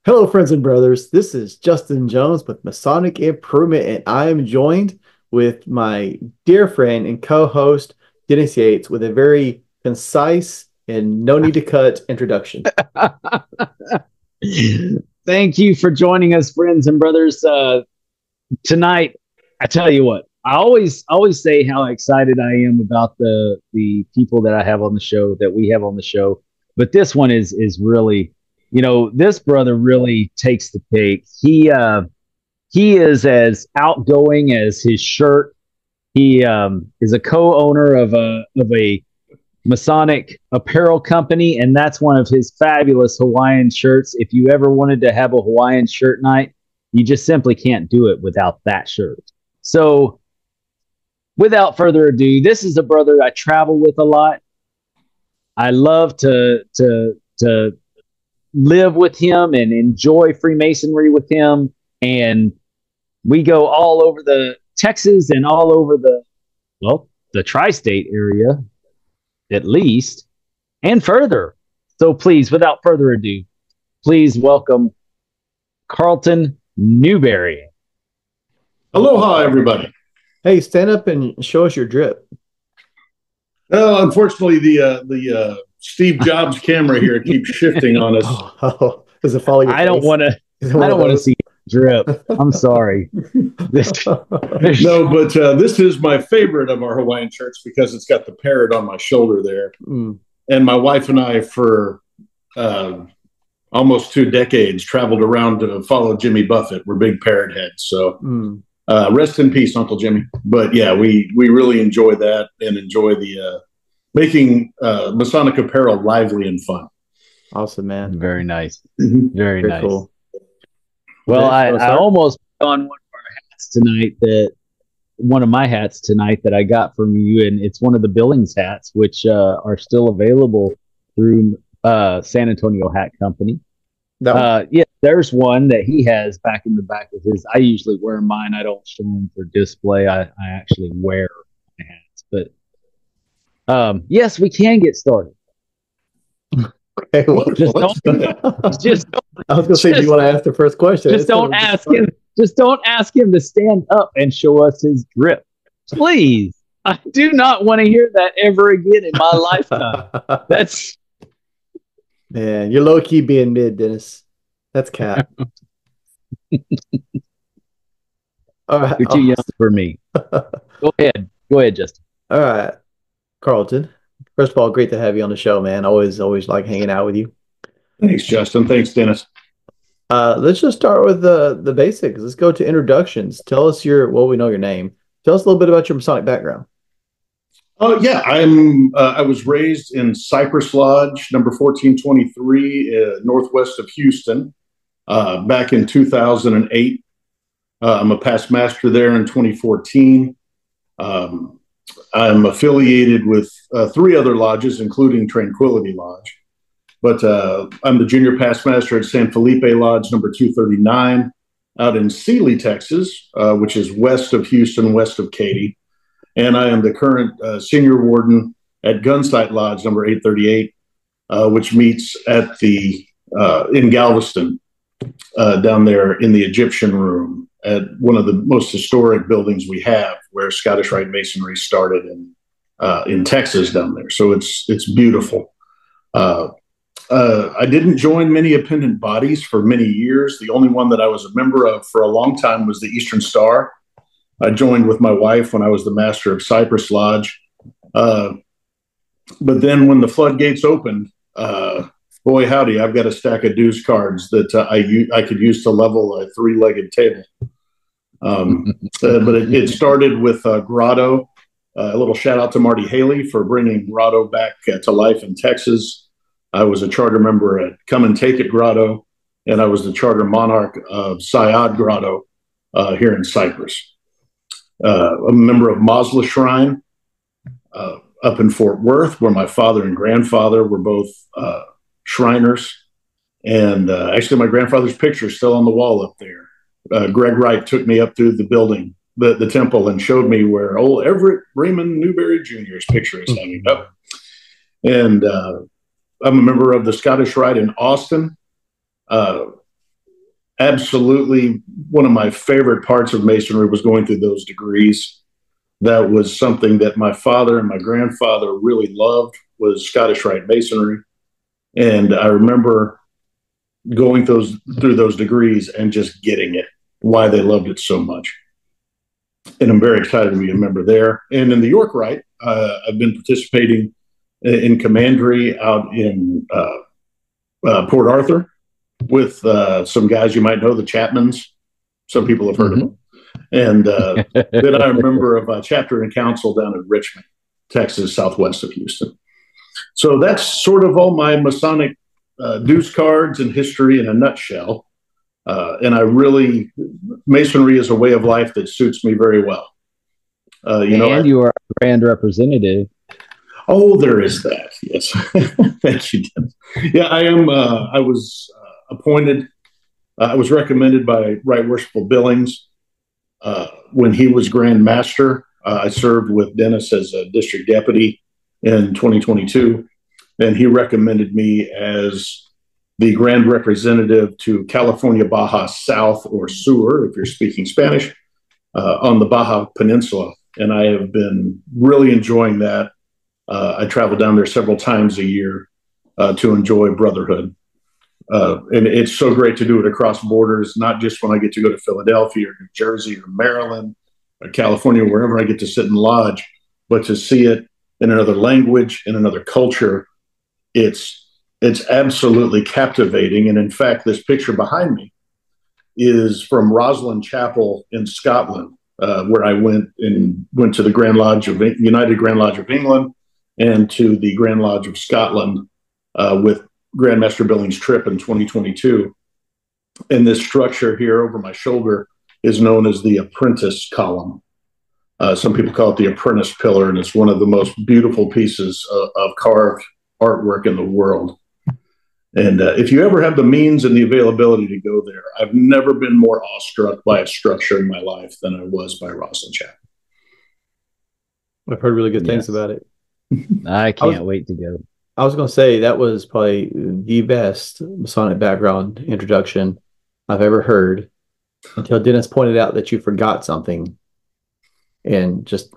Hello, friends and brothers. This is Justin Jones with Masonic Improvement, and I am joined with my dear friend and co-host Dennis Yates with a very concise and no need to cut introduction. Thank you for joining us, friends and brothers. Tonight, I tell you what, I always say how excited I am about the people that I have on the show, that we have on the show. But this one is really, this brother really takes the cake. He is as outgoing as his shirt. He is a co-owner of a Masonic apparel company, and that's one of his fabulous Hawaiian shirts. If you ever wanted to have a Hawaiian shirt night, you just simply can't do it without that shirt. So, without further ado, this is a brother I travel with a lot. I love to live with him and enjoy Freemasonry with him, and we go all over the Texas and all over the tri-state area, at least, and further. So please, without further ado, please welcome Carlton Newberry. Aloha, everybody. Hey, stand up and show us your drip. Unfortunately, the Steve Jobs camera here keeps shifting on us. Does it follow your I don't face? want to. I don't want to see drip. I'm sorry. No, but this is my favorite of our Hawaiian shirts because it's got the parrot on my shoulder there. Mm. And my wife and I, for almost 2 decades, traveled around to follow Jimmy Buffett. We're big parrot heads. So rest in peace, Uncle Jimmy. But yeah, we really enjoy that and enjoy the making Masonic apparel lively and fun. Awesome, man. Very nice. Very nice. Cool. Well, I almost put on one of our hats tonight, one of my hats tonight that I got from you, and it's one of the Billings hats, which are still available through San Antonio Hat Company. Yeah, there's one that he has back in the back of his. I usually wear mine. I don't show them for display. I actually wear my hats. But yes, we can get started. Okay, well, just don't. I was going to say, do you want to ask the first question? Just don't ask him. Just don't ask him to stand up and show us his drip, please. I do not want to hear that ever again in my lifetime. That's man. You're low key being mid, Dennis. That's cap. All right, you're too young for me. Go ahead, Justin. All right, Carlton. First of all, great to have you on the show, man. Always like hanging out with you. Thanks, Justin. Thanks, Dennis. Let's just start with the basics. Let's go to introductions. Tell us we know your name. Tell us a little bit about your Masonic background. Yeah, I was raised in Cypress Lodge, number 1423, northwest of Houston, back in 2008. I'm a past master there in 2014. I'm affiliated with 3 other lodges, including Tranquility Lodge. But I'm the junior past master at San Felipe Lodge, number 239, out in Sealy, Texas, which is west of Houston, west of Katy. And I am the current senior warden at Gunsight Lodge, number 838, which meets at in Galveston, down there in the Egyptian Room, at one of the most historic buildings we have, where Scottish Rite Masonry started in Texas down there. So it's beautiful. I didn't join many appendant bodies for many years. The only one that I was a member of for a long time was the Eastern Star. I joined with my wife when I was the master of Cypress Lodge. But then when the floodgates opened, boy, howdy, I've got a stack of dues cards that I could use to level a 3-legged table. But it started with Grotto. A little shout out to Marty Haley for bringing Grotto back to life in Texas. I was a charter member at Come and Take It Grotto, and I was the charter monarch of Sayad Grotto here in Cyprus. A member of Masla Shrine up in Fort Worth, where my father and grandfather were both Shriners. And actually, my grandfather's picture is still on the wall up there. Greg Wright took me up through the building, the temple, and showed me where old Everett Raymond Newberry Jr.'s picture is hanging up. And I'm a member of the Scottish Rite in Austin. absolutely one of my favorite parts of Masonry was going through those degrees. That was something that my father and my grandfather really loved, was Scottish Rite Masonry. And I remember going through those degrees and just getting it, why they loved it so much. And I'm very excited to be a member there. And in the York Rite, I've been participating in commandery out in Port Arthur with some guys you might know, the Chapmans. Some people have heard of them. And then I'm a member of a chapter and council down in Richmond, Texas, southwest of Houston. So that's sort of all my Masonic dues cards and history in a nutshell. And Masonry is a way of life that suits me very well. You are a grand representative. Oh, there is that. Yes. Thank you, Dennis. Yeah, I am. I was appointed. I was recommended by Right Worshipful Billings when he was Grand Master. I served with Dennis as a district deputy in 2022, and he recommended me as the Grand Representative to California Baja South, or SUR, if you're speaking Spanish, on the Baja Peninsula. And I have been really enjoying that. I travel down there several times a year to enjoy brotherhood. And it's so great to do it across borders, not just when I get to go to Philadelphia or New Jersey or Maryland or California, wherever I get to sit and lodge, but to see it in another language, in another culture. It's absolutely captivating. And in fact, this picture behind me is from Rosslyn Chapel in Scotland, where I went to the Grand Lodge of United Grand Lodge of England and to the Grand Lodge of Scotland with Grandmaster Billings' trip in 2022. And this structure here over my shoulder is known as the Apprentice Column. Some people call it the Apprentice Pillar, and it's one of the most beautiful pieces of carved artwork in the world. And if you ever have the means and the availability to go there, I've never been more awestruck by a structure in my life than I was by Rosslyn Chapel. I've heard really good things about it. I can't wait to go. I was going to say that was probably the best Masonic background introduction I've ever heard, until Dennis pointed out that you forgot something. And just,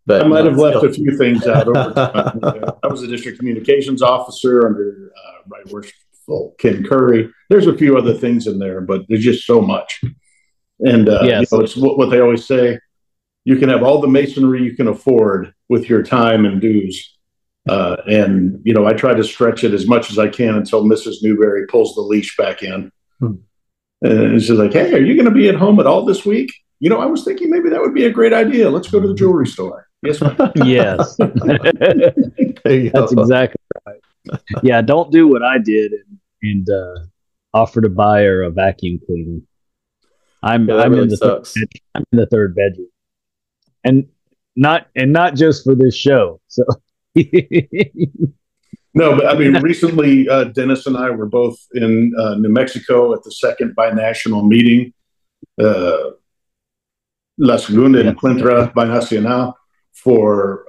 but I might have left a few things out over time. I was a district communications officer under Right Worshipful Ken Curry. There's a few other things in there, but there's just so much. And it's what they always say: you can have all the masonry you can afford with your time and dues. And I try to stretch it as much as I can until Mrs. Newberry pulls the leash back in. And she's like, "Hey, are you going to be at home at all this week? I was thinking maybe that would be a great idea. Let's go to the jewelry store." Yes, ma'am. Yes. That's exactly right. Yeah, don't do what I did and offer to buy her a vacuum cleaner. I'm in the third bedroom. And not just for this show. So No, but I mean, recently, Dennis and I were both in New Mexico at the second binational meeting, La Segunda Encuentra Binacional, for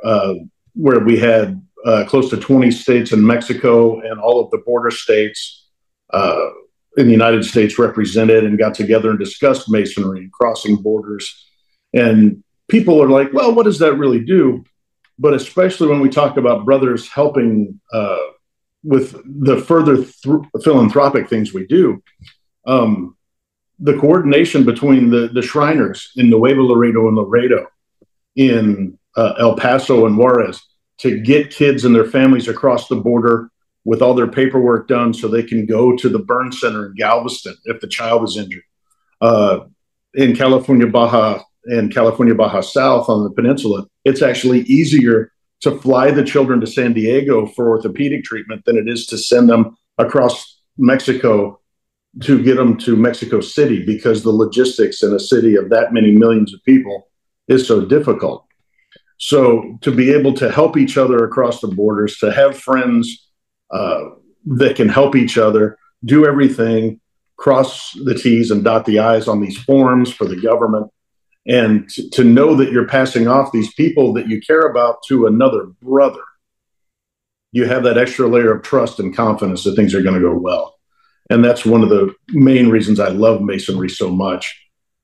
where we had close to 20 states in Mexico and all of the border states in the United States represented, and got together and discussed Masonry and crossing borders. And people are like, well, what does that really do? But especially when we talk about brothers helping with the further philanthropic things we do, the coordination between the Shriners in Nuevo Laredo and Laredo, in El Paso and Juarez, to get kids and their families across the border with all their paperwork done so they can go to the burn center in Galveston if the child is injured. In California Baja and California Baja South on the peninsula, it's actually easier to fly the children to San Diego for orthopedic treatment than it is to send them across Mexico to get them to Mexico City, because the logistics in a city of that many millions of people is so difficult. So to be able to help each other across the borders, to have friends that can help each other, do everything, cross the T's and dot the I's on these forms for the government, and to know that you're passing off these people that you care about to another brother, you have that extra layer of trust and confidence that things are going to go well. And that's one of the main reasons I love Masonry so much,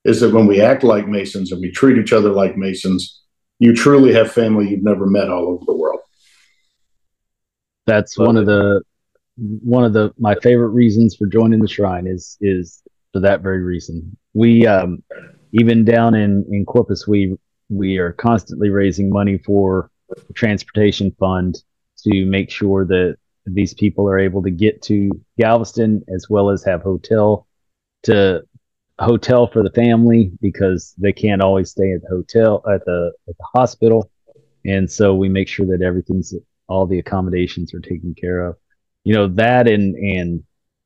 is that when we act like Masons and we treat each other like Masons, you truly have family you've never met all over the world. That's one of the my favorite reasons for joining the Shrine is for that very reason. We even down in Corpus, we are constantly raising money for the transportation fund to make sure that these people are able to get to Galveston, as well as have hotel for the family, because they can't always stay at the hotel at the hospital. And so we make sure that all the accommodations are taken care of. You know, that and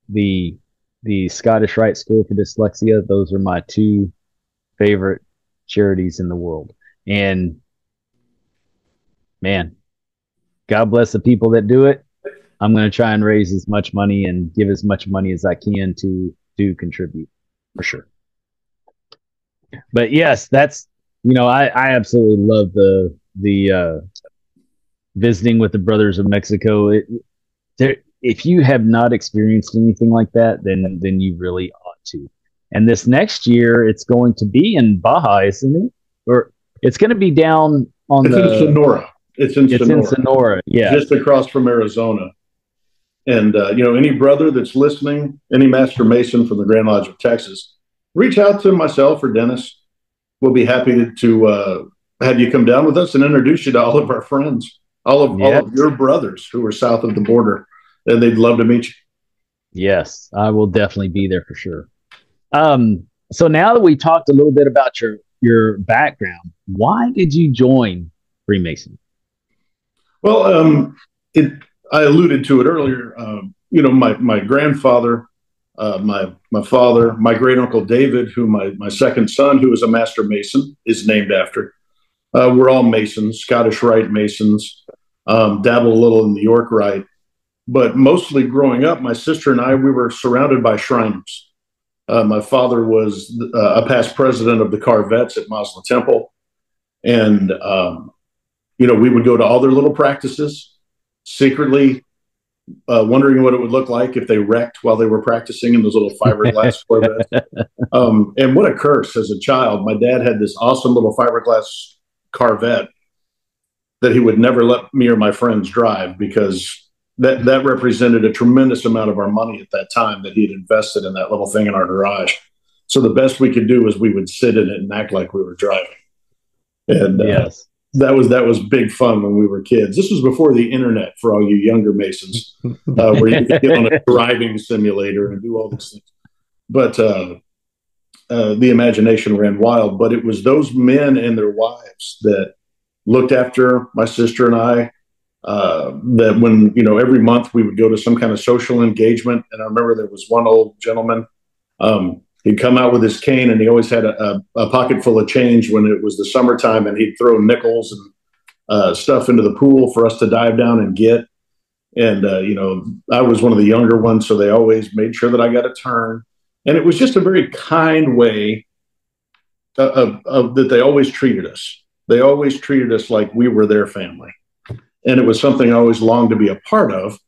the Scottish Rite School for Dyslexia, those are my two favorite charities in the world. And man, God bless the people that do it. I'm going to try and raise as much money and give as much money as I can to contribute, for sure. But yes, that's, I absolutely love the visiting with the Brothers of Mexico. If you have not experienced anything like that, then you really ought to. And this next year, it's going to be in Baja, isn't it? Or it's going to be down on in Sonora. It's in Sonora, yeah, just across from Arizona. And any brother that's listening, any Master Mason from the Grand Lodge of Texas, reach out to myself or Dennis. We'll be happy to have you come down with us and introduce you to all of our friends, all of your brothers who are south of the border, and they'd love to meet you. Yes, I will definitely be there for sure. So now that we talked a little bit about your background, why did you join Freemasonry? Well, I alluded to it earlier. My grandfather, my father, my great uncle David, who my second son, who is a Master Mason, is named after. We're all Masons, Scottish Rite Masons, dabble a little in the York Rite, but mostly growing up, my sister and I, we were surrounded by Shriners. My father was a past president of the Carvettes at Masla Temple, and we would go to all their little practices, secretly wondering what it would look like if they wrecked while they were practicing in those little fiberglass Corvettes. And what a curse as a child. My dad had this awesome little fiberglass Carvette that he would never let me or my friends drive, because that represented a tremendous amount of our money at that time that he had invested in that little thing in our garage. So the best we could do was we would sit in it and act like we were driving. And yes. That was big fun when we were kids. This was before the internet for all you younger Masons, where you could get on a driving simulator and do all these things. But the imagination ran wild. But it was those men and their wives that looked after my sister and I, that when, every month we would go to some kind of social engagement. And I remember there was one old gentleman, he'd come out with his cane, and he always had a pocket full of change when it was the summertime, and he'd throw nickels and stuff into the pool for us to dive down and get. And, I was one of the younger ones, so they always made sure that I got a turn. And it was just a very kind way that they always treated us. They always treated us like we were their family. And it was something I always longed to be a part of.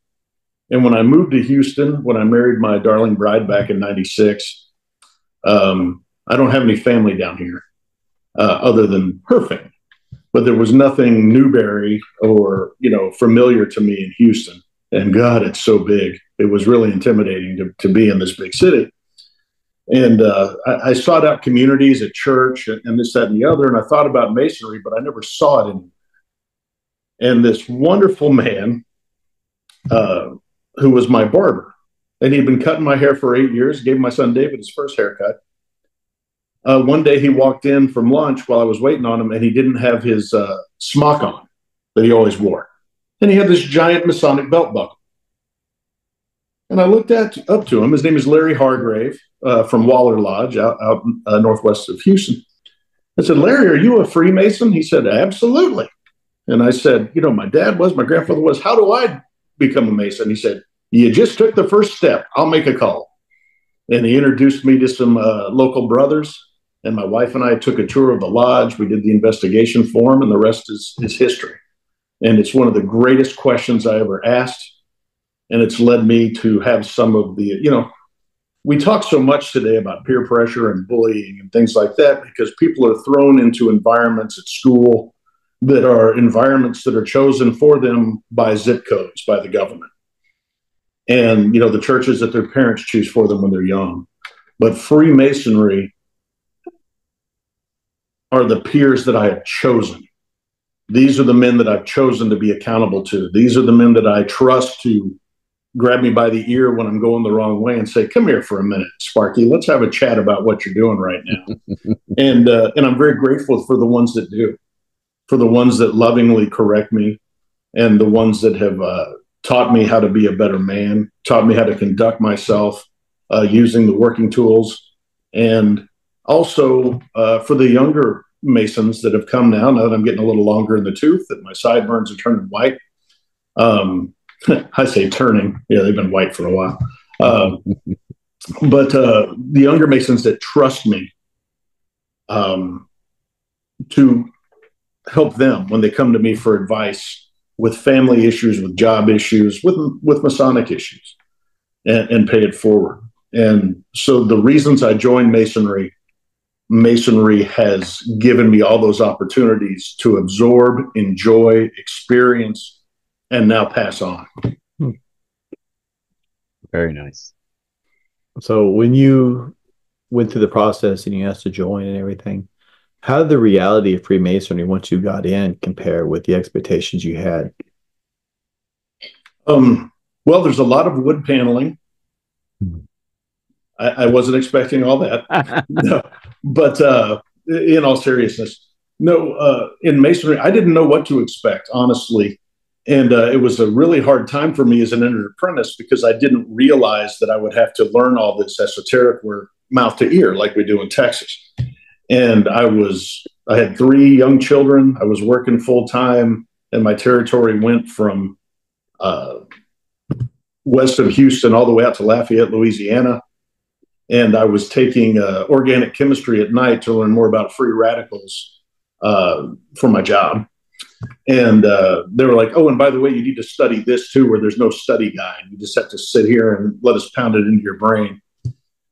And when I moved to Houston, when I married my darling bride back in '96, I don't have any family down here other than her family, but there was nothing Newberry or, familiar to me in Houston. And God, it's so big. It was really intimidating to be in this big city. And I sought out communities at church and this, that, and the other. And I thought about Masonry, but I never saw it anymore. And this wonderful man who was my barber, and he'd been cutting my hair for 8 years, gave my son David his first haircut. One day he walked in from lunch while I was waiting on him, and he didn't have his smock on that he always wore. And he had this giant Masonic belt buckle. And I looked up to him. His name is Larry Hargrave from Waller Lodge out northwest of Houston. I said, "Larry, are you a Freemason?" He said, "Absolutely." And I said, my dad was, my grandfather was. How do I become a Mason? He said, "You just took the first step. I'll make a call." And he introduced me to some local brothers, and my wife and I took a tour of the lodge. We did the investigation form, and the rest is history. And it's one of the greatest questions I ever asked. And it's led me to have some of the, we talk so much today about peer pressure and bullying and things like that because people are thrown into environments at school that are environments that are chosen for them by zip codes, by the government. And, the churches that their parents choose for them when they're young. But Freemasonry are the peers that I have chosen. These are the men that I've chosen to be accountable to. These are the men that I trust to grab me by the ear when I'm going the wrong way and say, come here for a minute, Sparky, let's have a chat about what you're doing right now. And I'm very grateful for the ones that do, for the ones that lovingly correct me, and the ones that have taught me how to be a better man, taught me how to conduct myself using the working tools. And also for the younger Masons that have come now that I'm getting a little longer in the tooth, that my sideburns are turning white. I say turning. Yeah, they've been white for a while. But the younger Masons that trust me to help them when they come to me for advice with family issues, with job issues, with Masonic issues, and pay it forward. And so the reasons I joined Masonry has given me all those opportunities to absorb, enjoy, experience, and now pass on. Very nice. So when you went through the process and you asked to join and everything, how did the reality of Freemasonry once you got in compare with the expectations you had? Well, there's a lot of wood paneling. I wasn't expecting all that. No. But in all seriousness, no, in Masonry, I didn't know what to expect, honestly. And it was a really hard time for me as an entered apprentice because I didn't realize that I would have to learn all this esoteric work mouth to ear like we do in Texas. And I had 3 young children. I was working full time, and my territory went from west of Houston all the way out to Lafayette, Louisiana. And I was taking organic chemistry at night to learn more about free radicals for my job. And they were like, oh, and by the way, you need to study this too, where there's no study guide. You just have to sit here and let us pound it into your brain.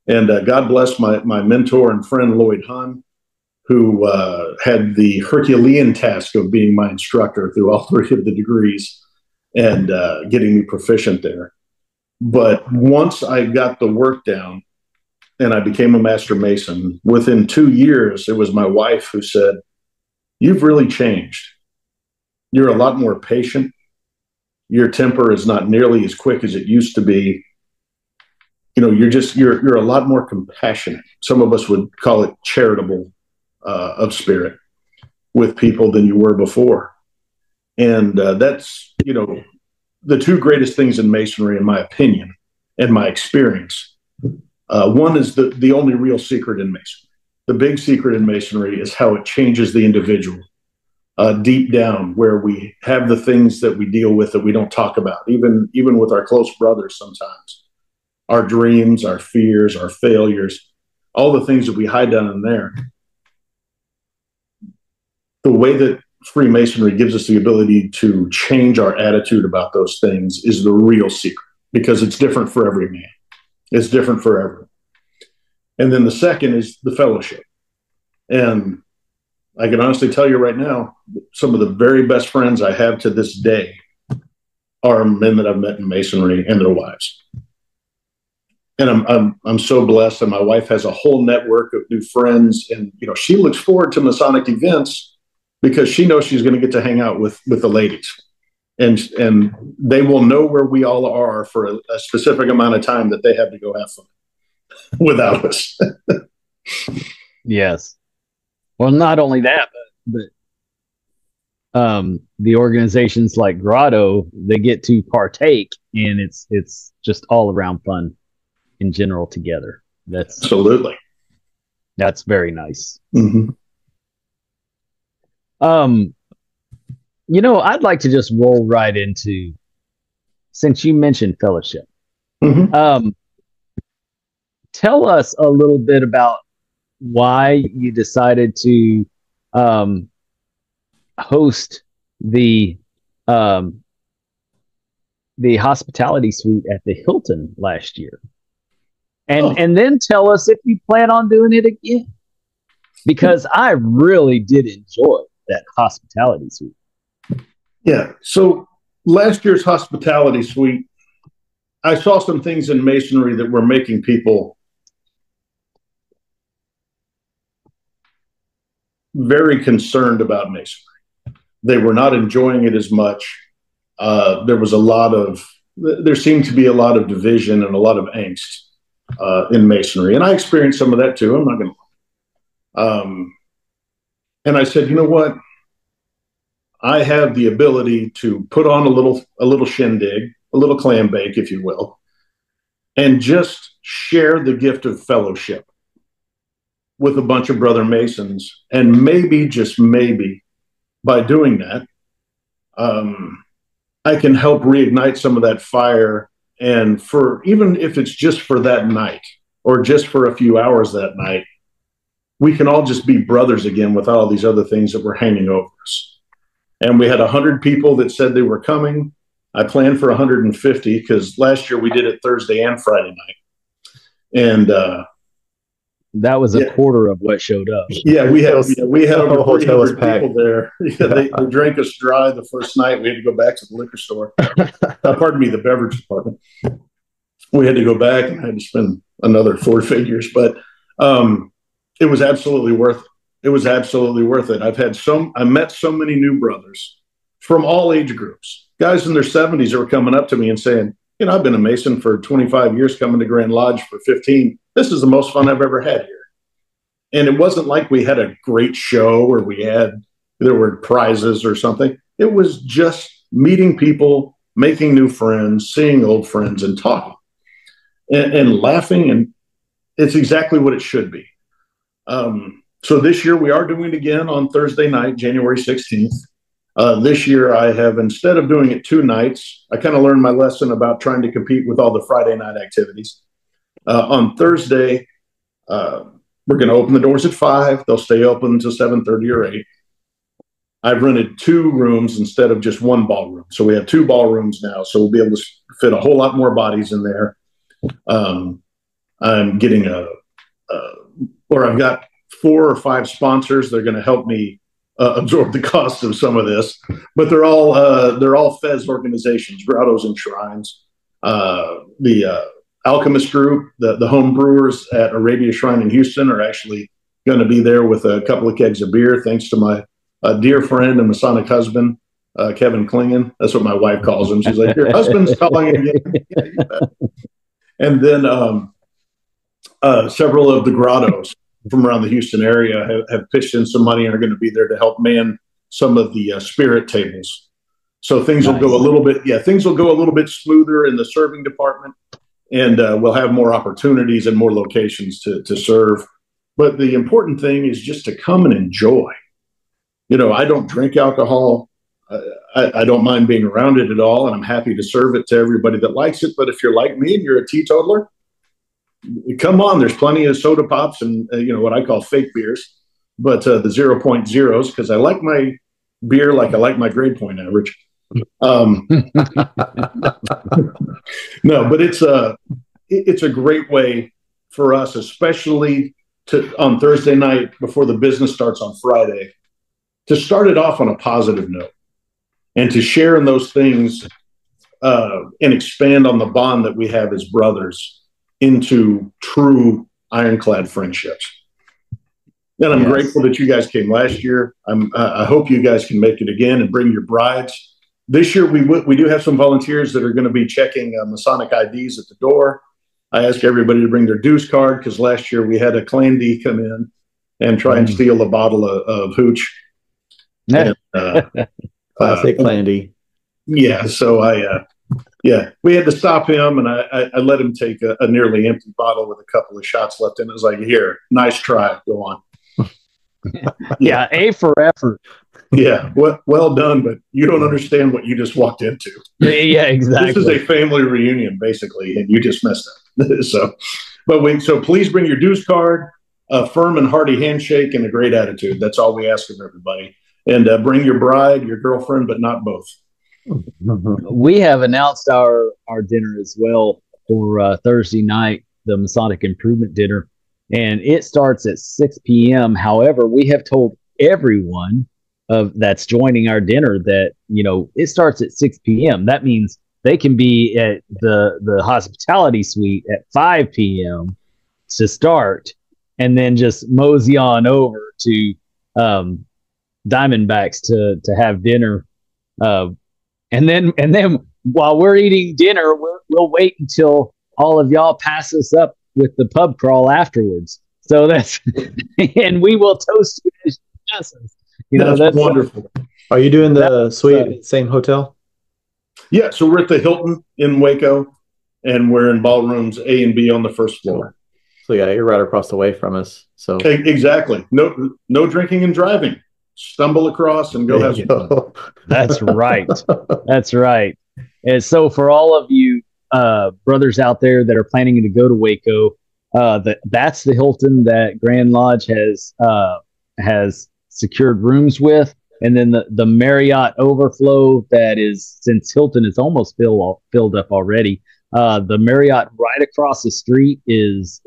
And God bless my mentor and friend, Lloyd Hahn, who had the Herculean task of being my instructor through all 3 of the degrees and getting me proficient there. But once I got the work down and I became a Master Mason, within 2 years, it was my wife who said, you've really changed. You're a lot more patient. Your temper is not nearly as quick as it used to be. You're a lot more compassionate. Some of us would call it charitable of spirit with people than you were before. And that's, the 2 greatest things in Masonry, in my opinion, and my experience. One is the only real secret in Masonry. The big secret in Masonry is how it changes the individual. Deep down, where we have the things that we deal with that we don't talk about, even with our close brothers sometimes. Our dreams, our fears, our failures, all the things that we hide down in there. The way that Freemasonry gives us the ability to change our attitude about those things is the real secret, because it's different for every man. It's different for everyone. And then the second is the fellowship. And I can honestly tell you right now, some of the very best friends I have to this day are men that I've met in Masonry and their wives. And I'm so blessed. And my wife has a whole network of new friends. And, she looks forward to Masonic events because she knows she's going to get to hang out with the ladies. And they will know where we all are for a specific amount of time that they have to go have fun without us. Yes. Well, not only that, but the organizations like Grotto, they get to partake, and it's just all around fun in general together. Absolutely. That's very nice. Mm-hmm. I'd like to just roll right into, since you mentioned fellowship. Mm-hmm. Tell us a little bit about why you decided to host the hospitality suite at the Hilton last year. and then tell us if you plan on doing it again, because I really did enjoy that hospitality suite. Yeah. So last year's hospitality suite, I saw some things in masonry that were making people very concerned about masonry. They were not enjoying it as much. There seemed to be a lot of division and a lot of angst in masonry. And I experienced some of that too. I'm not going to. And I said, you know what? I have the ability to put on a little shindig, a little clam bake, if you will, and just share the gift of fellowship with a bunch of brother Masons. And maybe, just maybe, by doing that, I can help reignite some of that fire. And even if it's just for that night or just for a few hours that night, we can all just be brothers again without all these other things that were hanging over us. And we had 100 people that said they were coming. I planned for 150 because last year we did it Thursday and Friday night. And that was a quarter of what showed up. Yeah, we had over 300 people there. Yeah, they drank us dry the first night. We had to go back to the liquor store. Pardon me, the beverage department. We had to go back and I had to spend another 4 figures. But it was absolutely worth it. It was absolutely worth it. I met so many new brothers from all age groups, guys in their 70s that were coming up to me and saying, you know, I've been a Mason for 25 years, coming to Grand Lodge for 15. This is the most fun I've ever had here. And it wasn't like we had a great show or there were prizes or something. It was just meeting people, making new friends, seeing old friends and talking and laughing. And it's exactly what it should be. So this year we are doing it again on Thursday night, January 16th. This year I have, instead of doing it 2 nights, I kind of learned my lesson about trying to compete with all the Friday night activities. On Thursday, we're going to open the doors at 5. They'll stay open until 7:30 or 8. I've rented 2 rooms instead of just 1 ballroom. So we have 2 ballrooms now. So we'll be able to fit a whole lot more bodies in there. I'm getting I've got 4 or 5 sponsors. They're going to help me absorb the cost of some of this, but they're all Fez organizations, Grottos and Shrines. The Alchemist Group, the home brewers at Arabia Shrine in Houston are actually going to be there with a couple of kegs of beer, thanks to my dear friend and Masonic husband, Kevin Klingon. That's what my wife calls him. She's like, your husband's calling again. Yeah, you bet. And then several of the grottos from around the Houston area have pitched in some money and are going to be there to help man some of the spirit tables. So things will go a little bit smoother in the serving department, and we'll have more opportunities and more locations to serve. But the important thing is just to come and enjoy. You know, I don't drink alcohol. I don't mind being around it at all, and I'm happy to serve it to everybody that likes it. But if you're like me and you're a teetotaler, come on, there's plenty of soda pops and what I call fake beers, but the 0.0s, because I like my beer like I like my grade point average. No, but it's a great way for us, especially on Thursday night before the business starts on Friday, to start it off on a positive note and to share in those things and expand on the bond that we have as brothers into true ironclad friendships. And I'm grateful that you guys came last year. I hope you guys can make it again and bring your brides. This year, we do have some volunteers that are going to be checking Masonic IDs at the door. I ask everybody to bring their dues card because last year we had a Clandy come in and try and steal a bottle of hooch. And, classic Clandy. Yeah, so we had to stop him, and I let him take a nearly empty bottle with a couple of shots left in it. I was like, here, nice try, go on. Yeah, A for effort. Yeah, well done, but you don't understand what you just walked into. Yeah, exactly. This is a family reunion, basically, and you just messed up. So please bring your dues card, a firm and hearty handshake, and a great attitude. That's all we ask of everybody. And bring your bride, your girlfriend, but not both. We have announced our dinner as well for Thursday night. the Masonic Improvement Dinner, and it starts at 6 p.m. However, we have told everyone that's joining our dinner that it starts at 6 p.m. That means they can be at the hospitality suite at 5 p.m. to start, and then just mosey on over to Diamondbacks to have dinner, and then while we're eating dinner, we'll wait until all of y'all pass us up with the pub crawl afterwards. So that's and we will toast you as you pass us. That's wonderful. Are you doing the suite at the same hotel? Yeah, so we're at the Hilton in Waco, and we're in ballrooms A and B on the first floor. So yeah, you're right across the way from us. So exactly. No drinking and driving. Stumble across and go have some fun. That's right. That's right. And so for all of you brothers out there that are planning to go to Waco, that's the Hilton that Grand Lodge has secured rooms with. And then the Marriott Overflow that is, since Hilton is almost filled up already, the Marriott right across the street is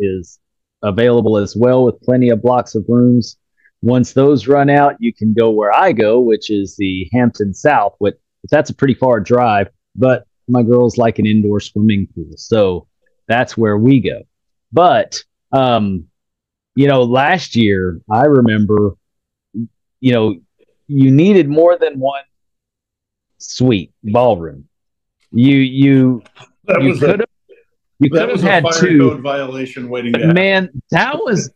available as well with plenty of blocks of rooms. Once those run out, you can go where I go, which is the Hampton South. That's a pretty far drive, but my girls like an indoor swimming pool, so that's where we go. But last year I remember, you needed more than one suite ballroom. You could have had two. Code violation waiting to happen. Man, that was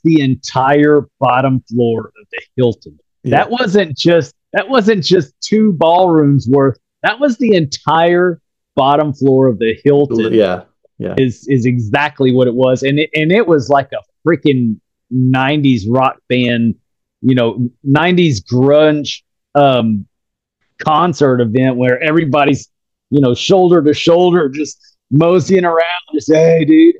the entire bottom floor of the Hilton. Yeah. That wasn't just two ballrooms worth. That was the entire bottom floor of the Hilton. Yeah. Is exactly what it was, and it was like a freaking 90s rock band, 90s grunge concert event where everybody's shoulder to shoulder just moseying around, just hey dude.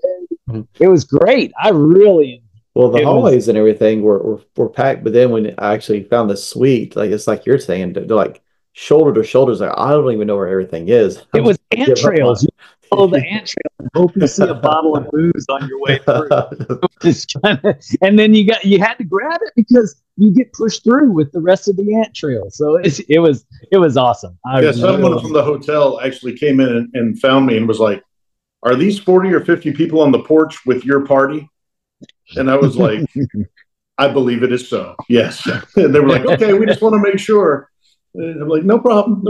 It was great. I really the hallways and everything were packed, but then when I actually found the suite, like it's like you're saying, they're like shoulder to shoulders. Like I don't even know where everything is. It was ant trails. You follow the ant trail and hope you see a bottle of booze on your way through. Just and then you had to grab it because you get pushed through with the rest of the ant trail. So it was awesome. Someone from the hotel actually came in and found me and was like, "Are these 40 or 50 people on the porch with your party?" And I was like, "I believe it is so. Yes." And they were like, "Okay, we just want to make sure." And I'm like, no problem.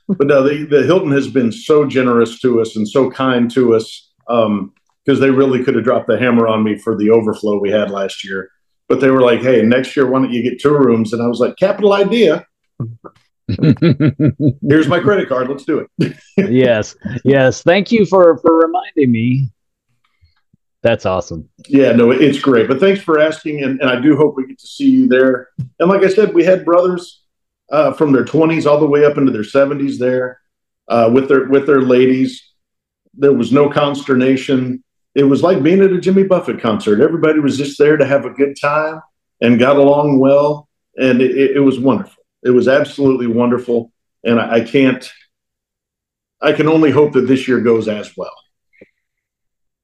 But no, the Hilton has been so generous to us and so kind to us, because they really could have dropped the hammer on me for the overflow we had last year. But they were like, hey, next year, why don't you get 2 rooms? And I was like, capital idea. Here's my credit card. Let's do it. Yes. Thank you for reminding me. That's awesome. Yeah, no, it's great. But thanks for asking. And I do hope we get to see you there. And like I said, we had brothers from their 20s all the way up into their 70s there with their ladies. There was no consternation. It was like being at a Jimmy Buffett concert. Everybody was just there to have a good time and got along well. And it was wonderful. It was absolutely wonderful. And I can only hope that this year goes as well,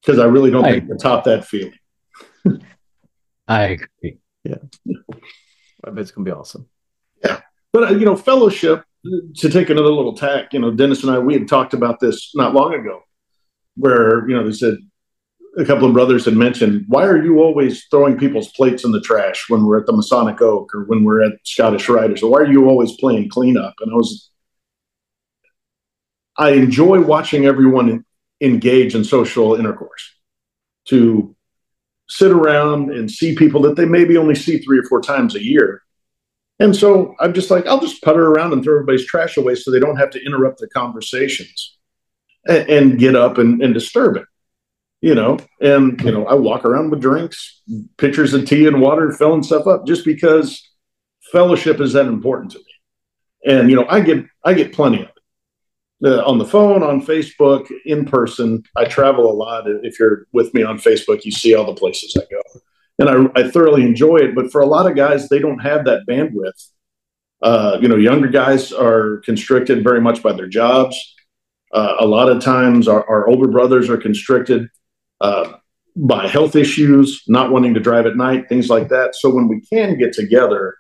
because I really don't think we can top that feeling. I agree. Yeah. I bet it's going to be awesome. Yeah. But, fellowship, to take another little tack, Dennis and I, we had talked about this not long ago where, they said, a couple of brothers had mentioned, why are you always throwing people's plates in the trash when we're at the Masonic Oak or when we're at Scottish Riders? Or why are you always playing cleanup? And I enjoy watching everyone engage in social intercourse, to sit around and see people that they maybe only see 3 or 4 times a year. And so I'm just like, I'll just putter around and throw everybody's trash away so they don't have to interrupt the conversations and get up and disturb it. I walk around with drinks, pitchers of tea and water, filling stuff up, just because fellowship is that important to me. And, I get plenty of it on the phone, on Facebook, in person. I travel a lot. If you're with me on Facebook, you see all the places I go, and I thoroughly enjoy it. But for a lot of guys, they don't have that bandwidth. Younger guys are constricted very much by their jobs. A lot of times our older brothers are constricted. by health issues, not wanting to drive at night, things like that. So when we can get together,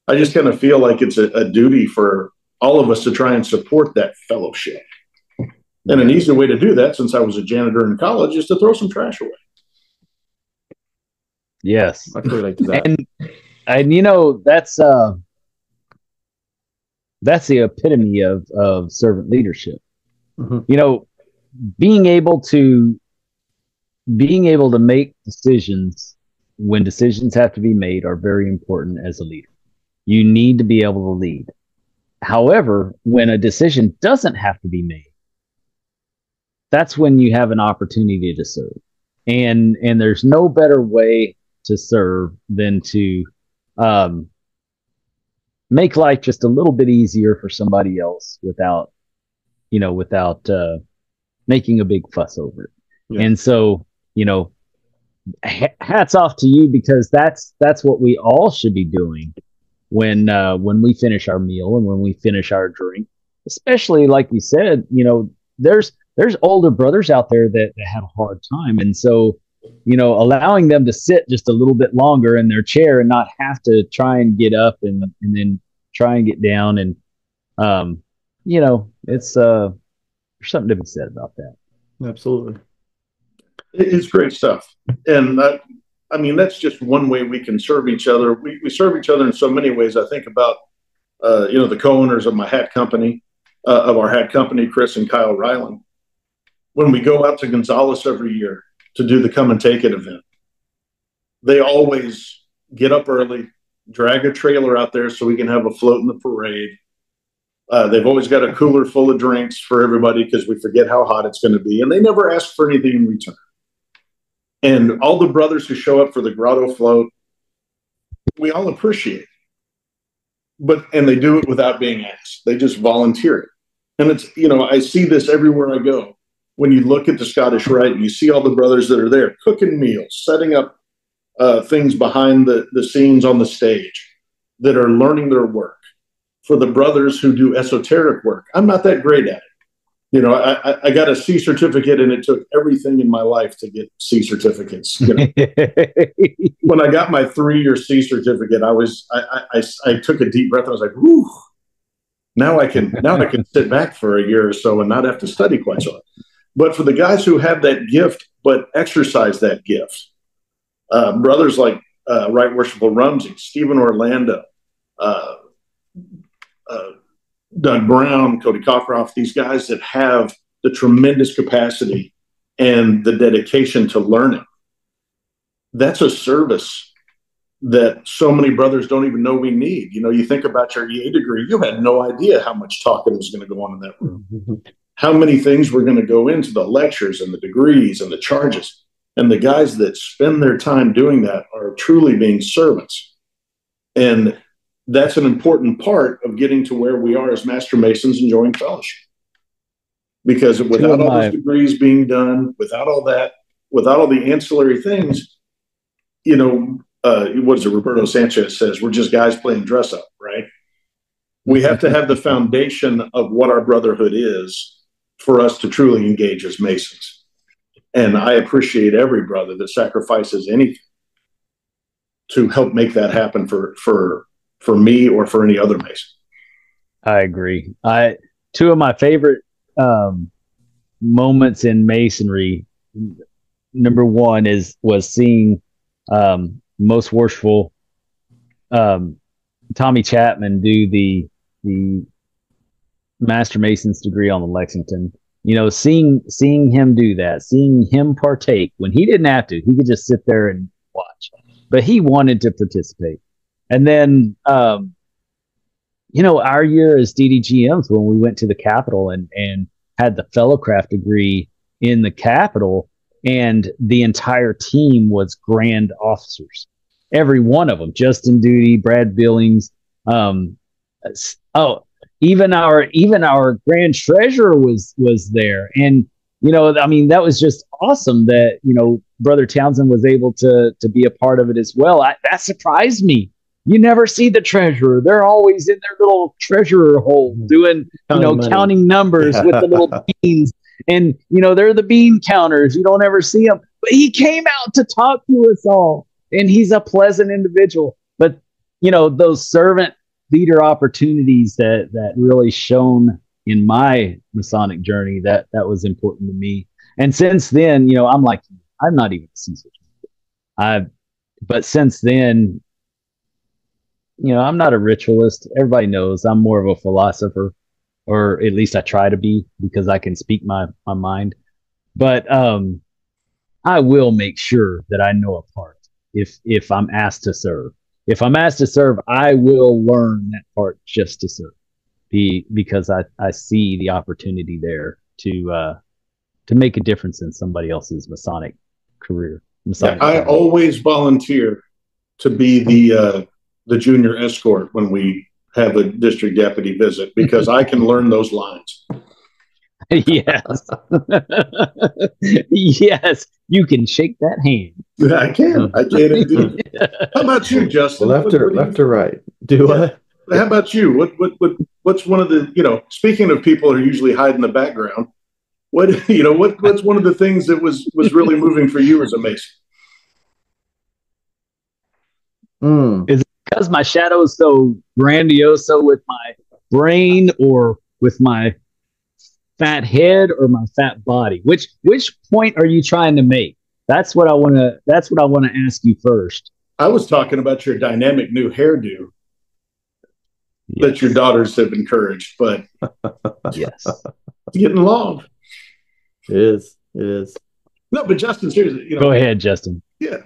I just kind of feel like it's a duty for all of us to try and support that fellowship. And an easy way to do that, since I was a janitor in college, is to throw some trash away. Yes. I can relate to that. And you know, that's the epitome of servant leadership. Mm-hmm. You know, being able to make decisions when decisions have to be made are very important as a leader. You need to be able to lead. However, when a decision doesn't have to be made, that's when you have an opportunity to serve. And there's no better way to serve than to make life just a little bit easier for somebody else without making a big fuss over it. Yeah. And so, you know, hats off to you, because that's what we all should be doing when we finish our meal and when we finish our drink. Especially, like we said, you know, there's older brothers out there that have a hard time, and so, you know, allowing them to sit just a little bit longer in their chair and not have to try and get up and then try and get down, and you know, it's there's something to be said about that. Absolutely. It's great stuff. And I mean, that's just one way we can serve each other. We serve each other in so many ways. I think about, you know, the co-owners of my hat company, of our hat company, Chris and Kyle Ryland. When we go out to Gonzales every year to do the Come and Take It event, they always get up early, drag a trailer out there so we can have a float in the parade. They've always got a cooler full of drinks for everybody because we forget how hot it's going to be. And they never ask for anything in return. And all the brothers who show up for the grotto float, we all appreciate it. And they do it without being asked. They just volunteer it. And it's, you know, I see this everywhere I go. When you look at the Scottish Rite, you see all the brothers that are there cooking meals, setting up things behind the scenes on the stage that are learning their work. For the brothers who do esoteric work, I'm not that great at it. You know, I got a C certificate, and it took everything in my life to get C certificates. You know? When I got my 3-year C certificate, I took a deep breath. I was like, "Whew! Now I can sit back for a year or so and not have to study quite so much." But for the guys who have that gift but exercise that gift, brothers like Right Worshipful Rumsey, Stephen Orlando, Doug Brown, Cody Cockcroft, these guys that have the tremendous capacity and the dedication to learning. That's a service that so many brothers don't even know we need. You know, you think about your EA degree, you had no idea how much talking was going to go on in that room. How many things were going to go into the lectures and the degrees and the charges. And the guys that spend their time doing that are truly being servants. And that's an important part of getting to where we are as Master Masons enjoying fellowship. Because without all those degrees being done, without all that, without all the ancillary things, you know, what is it? Roberto Sanchez says, we're just guys playing dress up, right? We have to have the foundation of what our brotherhood is for us to truly engage as Masons. And I appreciate every brother that sacrifices anything to help make that happen for me or for any other Mason. I agree. Two of my favorite moments in Masonry. Number one was seeing Most Worshipful Tommy Chapman do the Master Mason's degree on the Lexington. You know, seeing him do that, seeing him partake when he didn't have to, he could just sit there and watch, but he wanted to participate. And then, you know, our year as DDGMs, when we went to the Capitol and had the Fellowcraft degree in the Capitol, and the entire team was Grand Officers. Every one of them, Justin Duty, Brad Billings. Even our Grand Treasurer was there. And, you know, I mean, that was just awesome that, you know, Brother Townsend was able to be a part of it as well. That surprised me. You never see the treasurer. They're always in their little treasurer hole doing, counting numbers with the little beans. And, you know, they're the bean counters. You don't ever see them. But he came out to talk to us all, and he's a pleasant individual. But those servant leader opportunities that really shone in my Masonic journey, that was important to me. And since then, I'm like, I'm not even a Caesar. But since then, I'm not a ritualist. Everybody knows I'm more of a philosopher, or at least I try to be, because I can speak my mind. But I will make sure that I know a part if I'm asked to serve. If I'm asked to serve, I will learn that part just to serve, because I see the opportunity there to make a difference in somebody else's Masonic career. I always volunteer to be the junior escort when we have a district deputy visit, because I can learn those lines. Yes. Yes, you can shake that hand. I can indeed. How about you, Justin? Left or right? How about you? What's one of the, speaking of people who are usually hide in the background, what's one of the things that was really moving for you as a Mason? Is it because my shadow is so grandiose with my brain, or with my fat head, or my fat body? Which point are you trying to make? That's what I want to ask you first. I was talking about your dynamic new hairdo that your daughters have encouraged, but yes, it's getting long. It is. No, but Justin, seriously, go ahead, Justin. Yeah.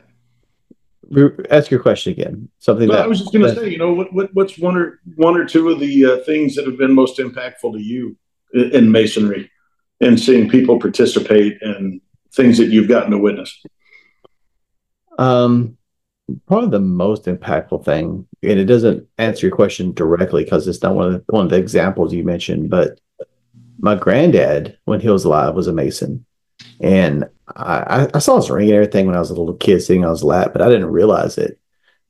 Ask your question again. Something I was just going to say, what's one or two of the things that have been most impactful to you in Masonry, and seeing people participate, and things that you've gotten to witness? Probably the most impactful thing, and it doesn't answer your question directly because it's not one of the examples you mentioned, but my granddad, when he was alive, was a Mason. And I saw his ring and everything when I was a little kid sitting on his lap, but I didn't realize it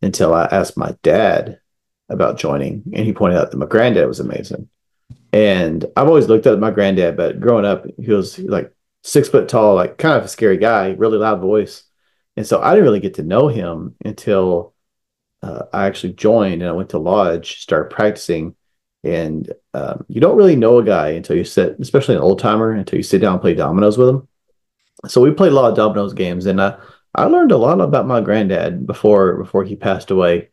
until I asked my dad about joining, and he pointed out that my granddad was a Mason. And I've always looked up at my granddad, but growing up, he was like 6 foot tall, like kind of a scary guy, really loud voice. And so I didn't really get to know him until I actually joined, and I went to lodge, started practicing. And you don't really know a guy until you sit, especially an old timer, until you sit down and play dominoes with him. So we played a lot of dominoes games, and I learned a lot about my granddad before he passed away,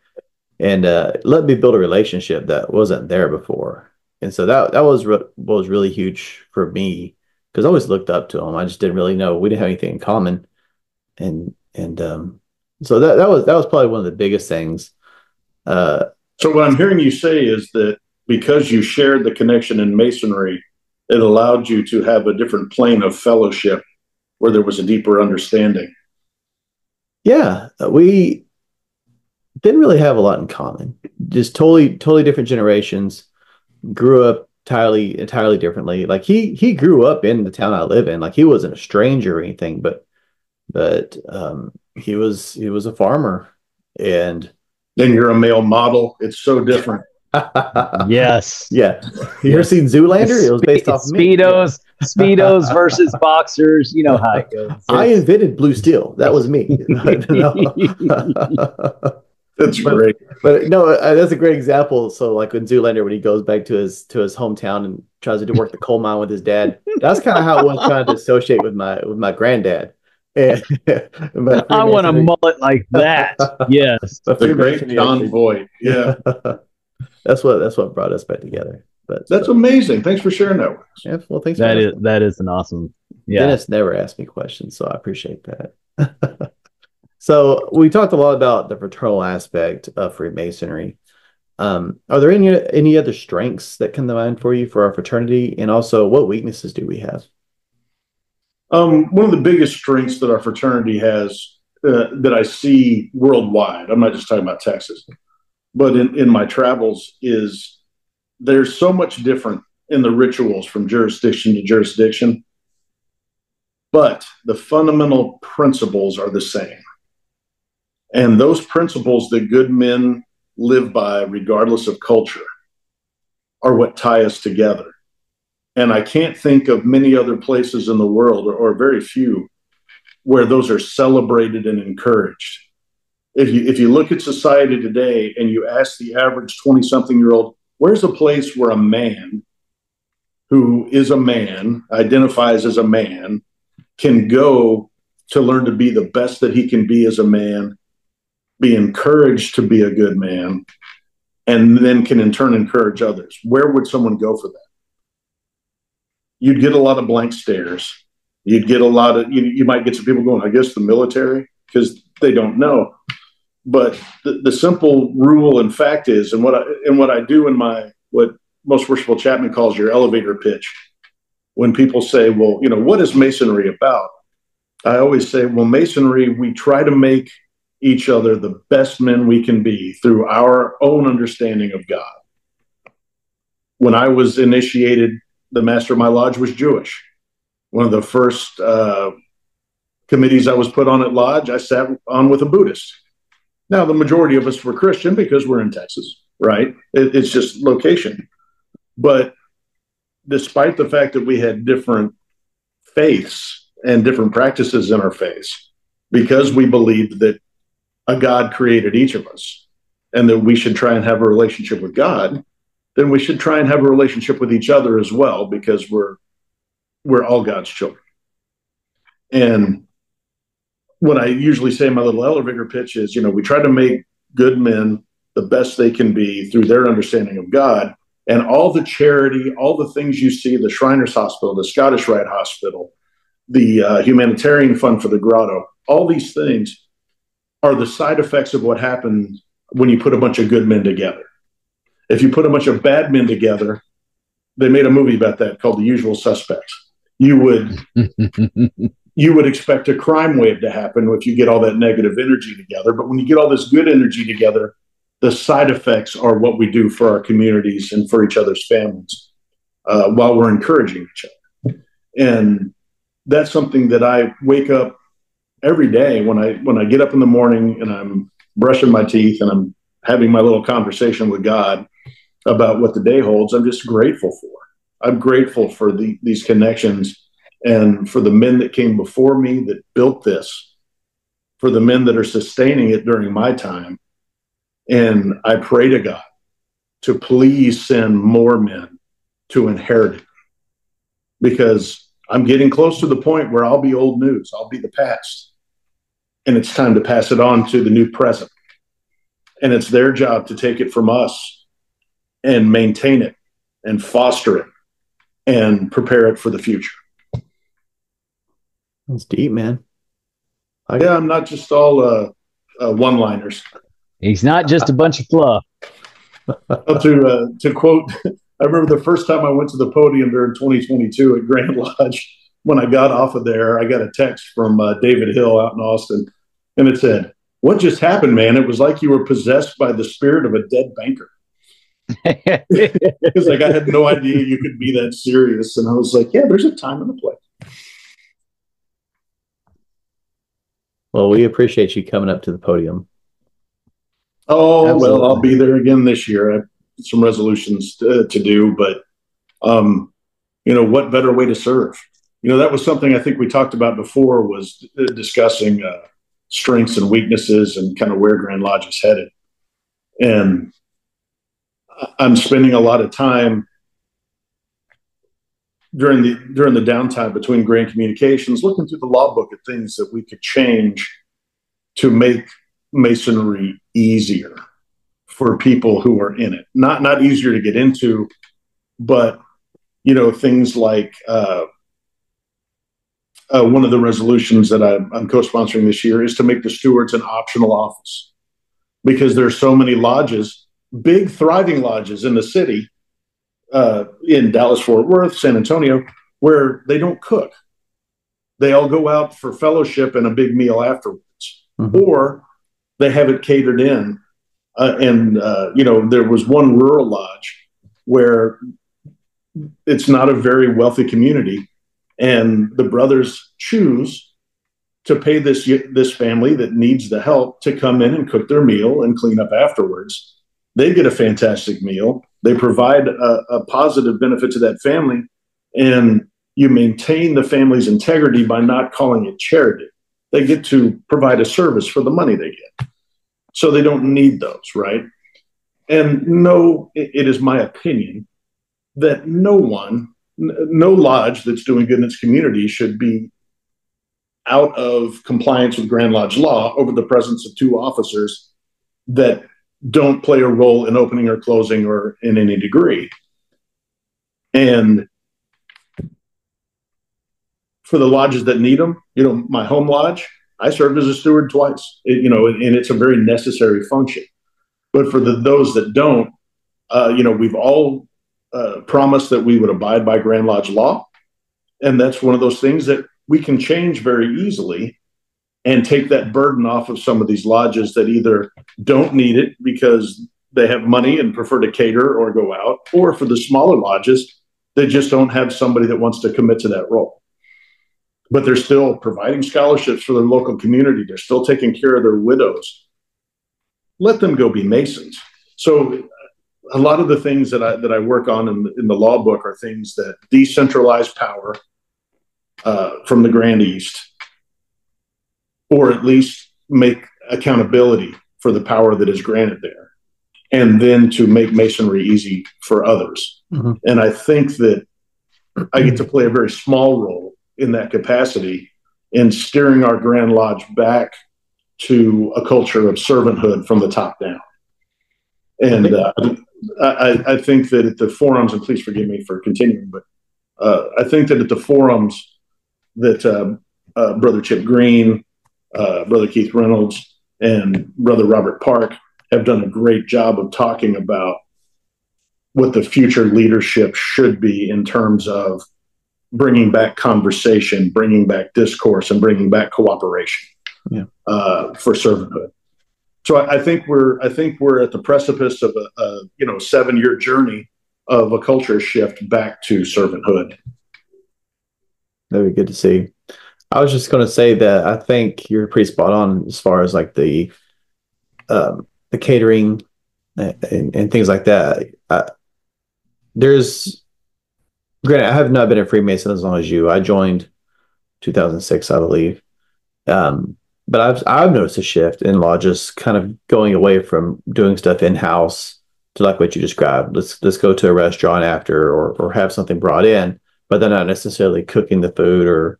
and let me build a relationship that wasn't there before. And so that was really huge for me, because I always looked up to him. I just didn't really know. We didn't have anything in common, and so that was probably one of the biggest things. So what I'm hearing you say is that because you shared the connection in Masonry, it allowed you to have a different plane of fellowship where there was a deeper understanding. Yeah, we didn't really have a lot in common. Just totally different generations. Grew up entirely differently. Like he grew up in the town I live in. Like he wasn't a stranger or anything, but he was a farmer. And then you're a male model. It's so different. Yes. Yeah. You ever seen Zoolander? It was based off Speedos. Me. Speedos versus boxers. You know how it goes. I invented blue steel. That was me. That's great. But no, that's a great example. So like when Zoolander, when he goes back to his hometown and tries to work the coal mine with his dad, that's kind of how I was trying to associate with my granddad. And, I want a mullet like that. Yes. The great John Voight. Yeah. That's what brought us back together. But that's amazing. Thanks for sharing that with us. Yeah, well, thanks. That is an awesome. Yeah. Dennis never asked me questions, so I appreciate that. So we talked a lot about the fraternal aspect of Freemasonry. Are there any other strengths that come to mind for you for our fraternity, and also what weaknesses do we have? One of the biggest strengths that our fraternity has that I see worldwide, I'm not just talking about Texas, but in my travels, is there's so much different in the rituals from jurisdiction to jurisdiction, but the fundamental principles are the same. And those principles that good men live by, regardless of culture, are what tie us together. And I can't think of many other places in the world, or very few, where those are celebrated and encouraged. If you look at society today and you ask the average 20-something-year-old, where's a place where a man who is a man, identifies as a man, can go to learn to be the best that he can be as a man, be encouraged to be a good man, and then can in turn encourage others? Where would someone go for that? You'd get a lot of blank stares. You'd get a lot of, you might get some people going, I guess the military, because they don't know. But the simple rule and fact is, and what I do in my, what Most Worshipful Chapman calls your elevator pitch, when people say, well, what is Masonry about? I always say, well, Masonry, we try to make each other the best men we can be through our own understanding of God. When I was initiated, the master of my lodge was Jewish. One of the first committees I was put on at lodge, I sat on with a Buddhist. Now, the majority of us were Christian because we're in Texas, right? It's just location. But despite the fact that we had different faiths and different practices in our faiths, because we believed that a God created each of us and that we should try and have a relationship with God, then we should try and have a relationship with each other as well, because we're all God's children. And what I usually say in my little elevator pitch is, we try to make good men the best they can be through their understanding of God. And all the charity, all the things you see, the Shriners Hospital, the Scottish Rite Hospital, the Humanitarian Fund for the Grotto, all these things are the side effects of what happens when you put a bunch of good men together. If you put a bunch of bad men together, they made a movie about that called The Usual Suspects. You would expect a crime wave to happen if you get all that negative energy together. But when you get all this good energy together, the side effects are what we do for our communities and for each other's families while we're encouraging each other. And that's something that I wake up every day when I get up in the morning and I'm brushing my teeth and I'm having my little conversation with God about what the day holds. I'm just grateful for. I'm grateful for these connections and for the men that came before me that built this, for the men that are sustaining it during my time. And I pray to God to please send more men to inherit it, because I'm getting close to the point where I'll be old news. I'll be the past. And it's time to pass it on to the new present. And it's their job to take it from us and maintain it and foster it and prepare it for the future. That's deep, man. Yeah, I'm not just all one-liners. He's not just a bunch of fluff. To quote, I remember the first time I went to the podium during 2022 at Grand Lodge. When I got off of there, I got a text from David Hill out in Austin, and it said, "What just happened, man? It was like you were possessed by the spirit of a dead banker." Because I had no idea you could be that serious, and I was like, "Yeah, there's a time and a place." Well, we appreciate you coming up to the podium. Oh, absolutely. Well, I'll be there again this year. I have some resolutions to do, but what better way to serve? That was something I think we talked about before, was discussing strengths and weaknesses and kind of where Grand Lodge is headed. And I'm spending a lot of time during the downtime between Grand Communications looking through the law book at things that we could change to make Masonry easier for people who are in it. Not easier to get into, but things like one of the resolutions that I'm co-sponsoring this year is to make the stewards an optional office, because there's so many lodges, big thriving lodges in the city, in Dallas, Fort Worth, San Antonio, where they don't cook. They all go out for fellowship and a big meal afterwards, or they have it catered in. There was one rural lodge where it's not a very wealthy community, and the brothers choose to pay this family that needs the help to come in and cook their meal and clean up afterwards. They get a fantastic meal. They provide a positive benefit to that family, and you maintain the family's integrity by not calling it charity. They get to provide a service for the money they get. So they don't need those, right? And no, it is my opinion that no lodge that's doing good in its community should be out of compliance with Grand Lodge law over the presence of two officers that don't play a role in opening or closing or in any degree. And for the lodges that need them, my home lodge, I served as a steward twice, and it's a very necessary function. But for those that don't, we've all promised that we would abide by Grand Lodge law. And that's one of those things that we can change very easily and take that burden off of some of these lodges that either don't need it because they have money and prefer to cater or go out, or for the smaller lodges, they just don't have somebody that wants to commit to that role. But they're still providing scholarships for their local community. They're still taking care of their widows. Let them go be Masons. So a lot of the things that I work on in the law book are things that decentralize power from the Grand East, or at least make accountability for the power that is granted there, and then to make Masonry easy for others. Mm-hmm. And I think that I get to play a very small role in that capacity in steering our Grand Lodge back to a culture of servanthood from the top down. And I think that at the forums, and please forgive me for continuing, but I think that at the forums that Brother Chip Green, Brother Keith Reynolds, and Brother Robert Park have done a great job of talking about what the future leadership should be in terms of bringing back conversation, bringing back discourse, and bringing back cooperation for servanthood. So I think we're at the precipice of a 7-year journey of a culture shift back to servanthood. That'd be good to see. I was just going to say that I think you're pretty spot on as far as like the catering and things like that. Granted, I have not been a Freemason as long as you. I joined 2006, I believe. But I've noticed a shift in lodges kind of going away from doing stuff in-house to like what you described. Let's go to a restaurant after or have something brought in, but they're not necessarily cooking the food or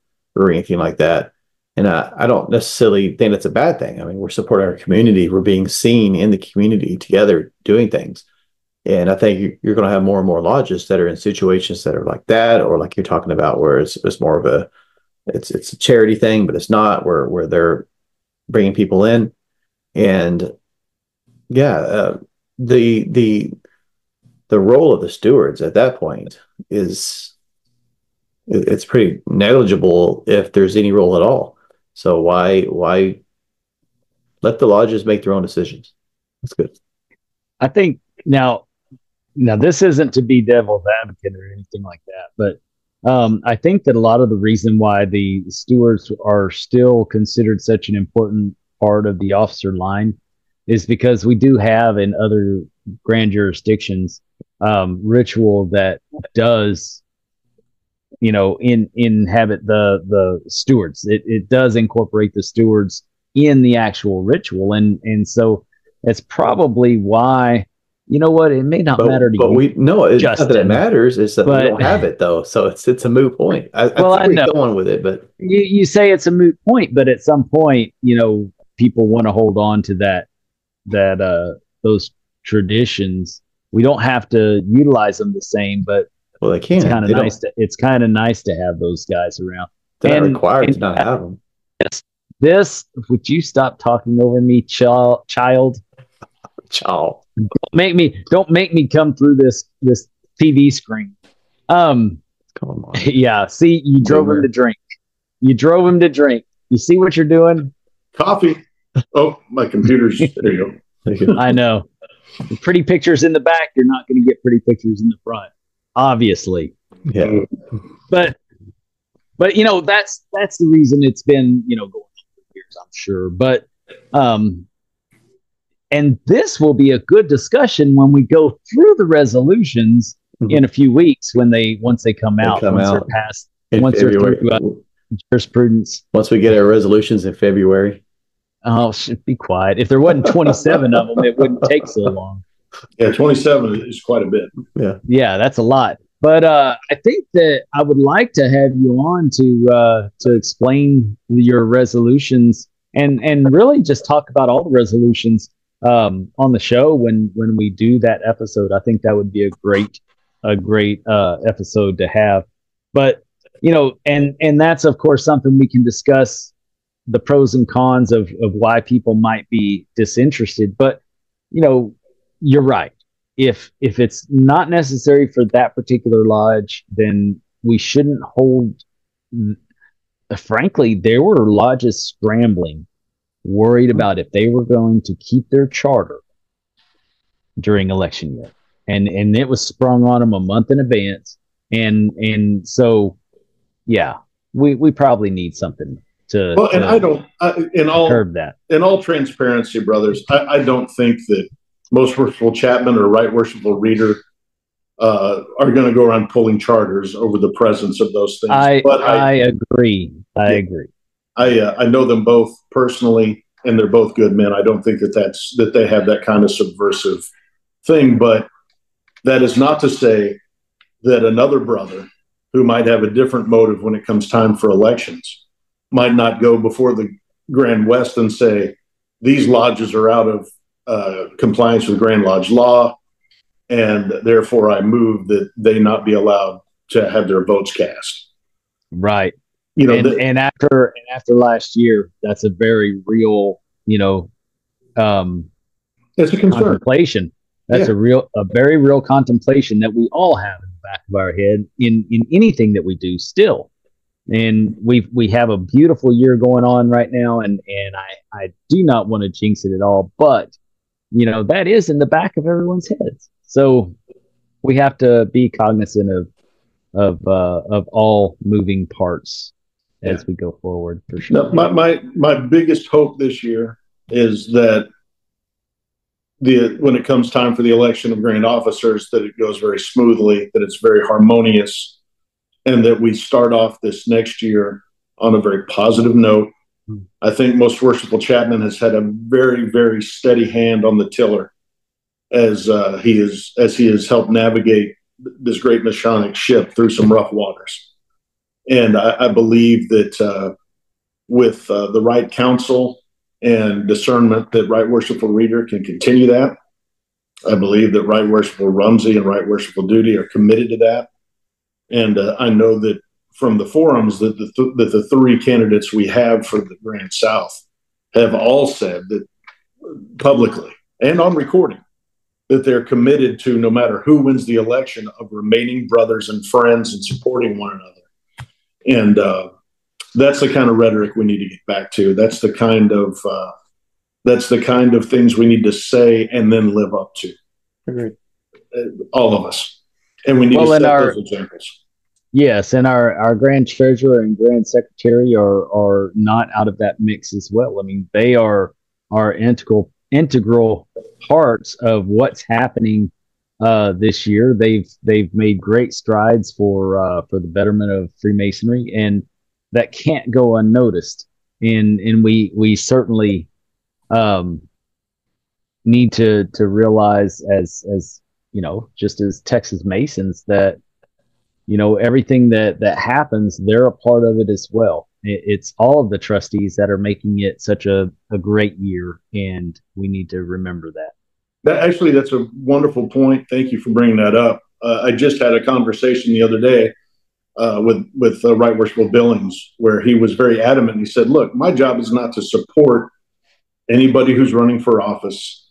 anything like that. And I don't necessarily think that's a bad thing. I mean, we're supporting our community. We're being seen in the community together doing things. And I think you're going to have more and more lodges that are in situations that are like that, or like you're talking about, where it's more of it's a charity thing, but it's not, where they're bringing people in. And the role of the stewards at that point it's pretty negligible if there's any role at all. So why let the lodges make their own decisions? That's good. I think now this isn't to be devil's advocate or anything like that, but I think that a lot of the reason why the stewards are still considered such an important part of the officer line is because we do have in other grand jurisdictions ritual that does, inhabit the stewards. It does incorporate the stewards in the actual ritual, and so that's probably why. You know what? It may not matter to you. But it's not that it matters. It's that we don't have it, though. So it's a moot point. I know going with it, but you say it's a moot point, but at some point, people want to hold on to those traditions. We don't have to utilize them the same, but they can. It's kind of nice. It's kind of nice to have those guys around. They're not required to not have them. Would you stop talking over me, child? Don't make me come through this TV screen. Come on. Yeah. See, you drove him to drink. You see what you're doing? Coffee. Oh, my computer's there. You go. I know. Pretty pictures in the back. You're not going to get pretty pictures in the front, obviously. Yeah. But that's the reason it's been going on for years, I'm sure. But and this will be a good discussion when we go through the resolutions in a few weeks once they come out. They're passed. Once they're through jurisprudence. Once we get our resolutions in February. Oh, should be quiet. If there wasn't 27 of them, it wouldn't take so long. Yeah, 27 is quite a bit. Yeah, that's a lot. But I think that I would like to have you on to explain your resolutions and really just talk about all the resolutions on the show when we do that episode. I think that would be a great episode to have. But and that's of course something we can discuss, the pros and cons of why people might be disinterested. But you're right. If it's not necessary for that particular lodge, then we shouldn't hold. Frankly, there were lodges scrambling, worried about if they were going to keep their charter during election year, and it was sprung on them a month in advance, and so yeah, we probably need something to. Well, and curb that. In all transparency, brothers, I don't think that Most Worshipful Chapman or Right Worshipful Reader are going to go around pulling charters over the presence of those things. I agree. I agree. I know them both personally, and they're both good men. I don't think that they have that kind of subversive thing. But that is not to say that another brother who might have a different motive when it comes time for elections might not go before the Grand West and say, these lodges are out of compliance with Grand Lodge law, and therefore I move that they not be allowed to have their votes cast. Right. And after last year, that's a very real, it's a concern. Contemplation. That's a very real contemplation that we all have in the back of our head in anything that we do still. And we have a beautiful year going on right now, and I do not want to jinx it at all, but that is in the back of everyone's heads. So we have to be cognizant of all moving parts as we go forward, for sure. No, my biggest hope this year is that when it comes time for the election of grand officers, that it goes very smoothly, that it's very harmonious, and that we start off this next year on a very positive note. I think Most Worshipful Chapman has had a very, very steady hand on the tiller as he has helped navigate this great Masonic ship through some rough waters. And I believe that with the right counsel and discernment, that Right Worshipful Reader can continue that. I believe that Right Worshipful Rumsey and Right Worshipful Duty are committed to that. And I know that from the forums that the three candidates we have for the Grand South have all said that publicly and on recording that they're committed to, no matter who wins the election, of remaining brothers and friends and supporting one another. And that's the kind of rhetoric we need to get back to. That's the kind of things we need to say and then live up to. Agreed. All of us. And we need to set those examples. Yes, and our Grand Treasurer and Grand Secretary are not out of that mix as well. I mean, they are integral parts of what's happening this year. They've made great strides for the betterment of Freemasonry, and that can't go unnoticed. And we certainly need to realize as just as Texas Masons that everything that happens, they're a part of it as well. It's all of the trustees that are making it such a great year, and we need to remember that. That's a wonderful point. Thank you for bringing that up. I just had a conversation the other day with Right Worshipful Billings, where he was very adamant. He said, look, my job is not to support anybody who's running for office.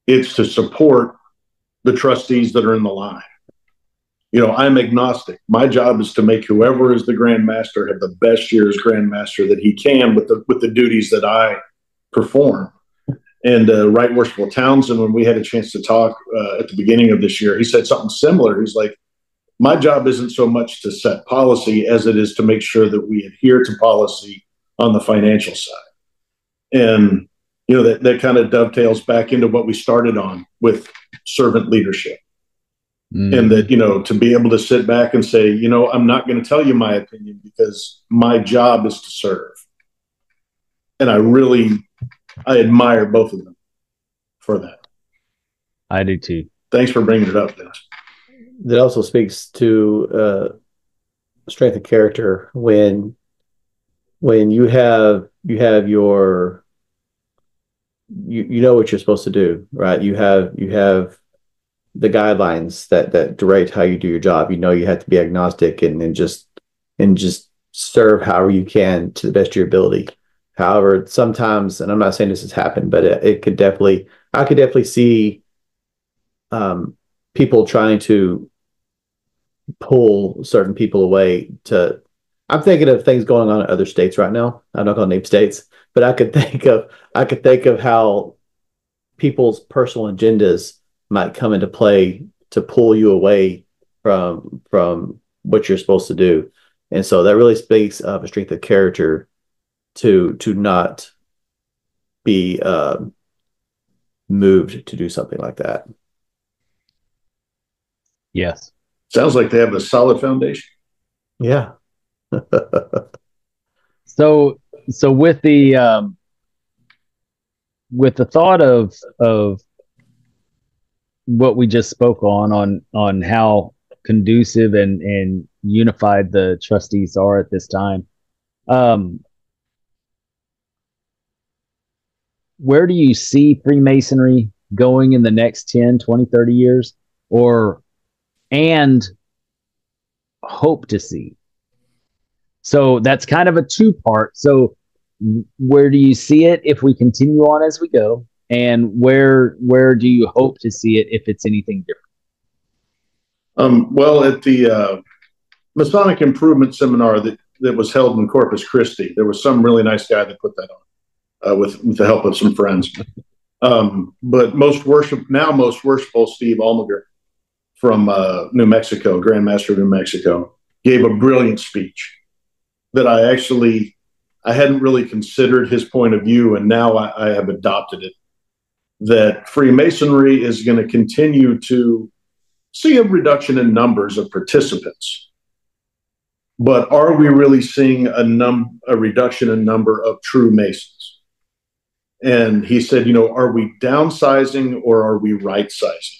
It's to support the trustees that are in the line. I'm agnostic. My job is to make whoever is the Grand Master have the best year as Grand Master that he can with the duties that I perform. And Right Worshipful Townsend, when we had a chance to talk at the beginning of this year, he said something similar. He's like, my job isn't so much to set policy as it is to make sure that we adhere to policy on the financial side. And, that kind of dovetails back into what we started on with servant leadership. And that, to be able to sit back and say, I'm not going to tell you my opinion because my job is to serve. And I admire both of them for that. I do too. Thanks for bringing it up, Dennis. That also speaks to strength of character when you have your you know what you're supposed to do, right? You have the guidelines that direct how you do your job. You have to be agnostic and just serve however you can to the best of your ability. However, sometimes, and I'm not saying this has happened, but I could definitely see people trying to pull certain people away to. I'm thinking of things going on in other states right now. I'm not going to name states, but I could think of how people's personal agendas might come into play to pull you away from what you're supposed to do. And so that really speaks of a strength of character to not be moved to do something like that. Yes. Sounds like they have a solid foundation. Yeah. So with the thought of what we just spoke on how conducive and unified the trustees are at this time, where do you see Freemasonry going in the next 10, 20, 30 years, and hope to see? So that's kind of a two-part. So where do you see it if we continue on as we go? And where do you hope to see it if it's anything different? Well, at the Masonic Improvement Seminar that was held in Corpus Christi, there was some really nice guy that put that on with the help of some friends. But most worshipful Steve Almager from New Mexico, Grand Master of New Mexico, gave a brilliant speech that I hadn't really considered his point of view, and now I have adopted it, that Freemasonry is going to continue to see a reduction in numbers of participants. But are we really seeing a reduction in number of true Masons? And he said, are we downsizing or are we right-sizing?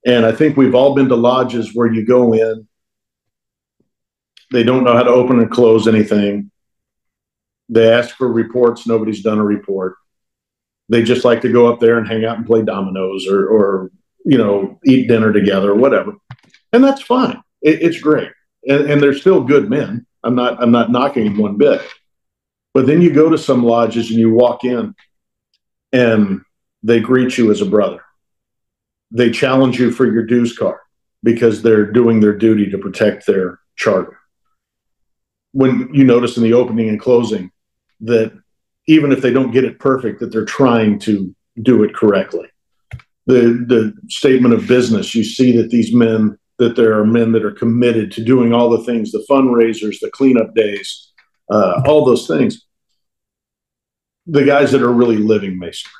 And I think we've all been to lodges where you go in, they don't know how to open and close anything. They ask for reports. Nobody's done a report. They just like to go up there and hang out and play dominoes or eat dinner together or whatever. And that's fine. It's great. And they're still good men. I'm not knocking them one bit. But then you go to some lodges and you walk in and they greet you as a brother. They challenge you for your dues card because they're doing their duty to protect their charter. When you notice in the opening and closing that even if they don't get it perfect, that they're trying to do it correctly. The statement of business, you see that there are men that are committed to doing all the things, the fundraisers, the cleanup days, all those things. The guys that are really living Masonry.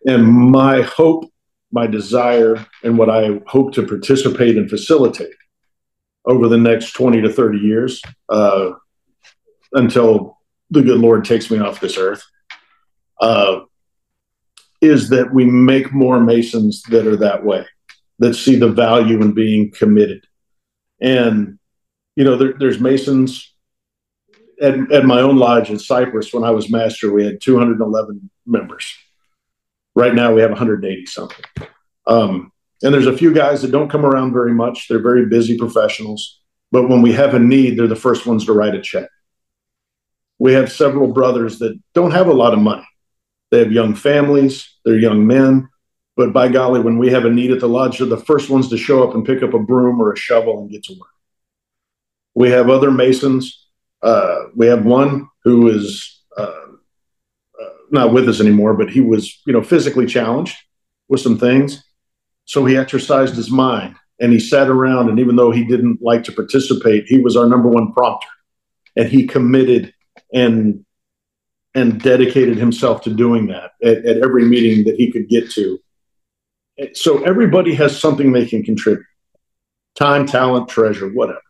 And my hope, my desire, and what I hope to participate and facilitate over the next 20 to 30 years, until the good Lord takes me off this earth, is that we make more Masons that are that way, that see the value in being committed. And, there's Masons at my own lodge in Cyprus. When I was master, we had 211 members. Right now we have 180 something. And there's a few guys that don't come around very much. They're very busy professionals. But when we have a need, they're the first ones to write a check. We have several brothers that don't have a lot of money. They have young families. They're young men. But by golly, when we have a need at the lodge, they're the first ones to show up and pick up a broom or a shovel and get to work. We have other Masons. We have one who is not with us anymore, but he was, physically challenged with some things. So he exercised his mind and he sat around, and even though he didn't like to participate, he was our number one prompter, and he committed and dedicated himself to doing that at every meeting that he could get to. So everybody has something they can contribute: time, talent, treasure, whatever.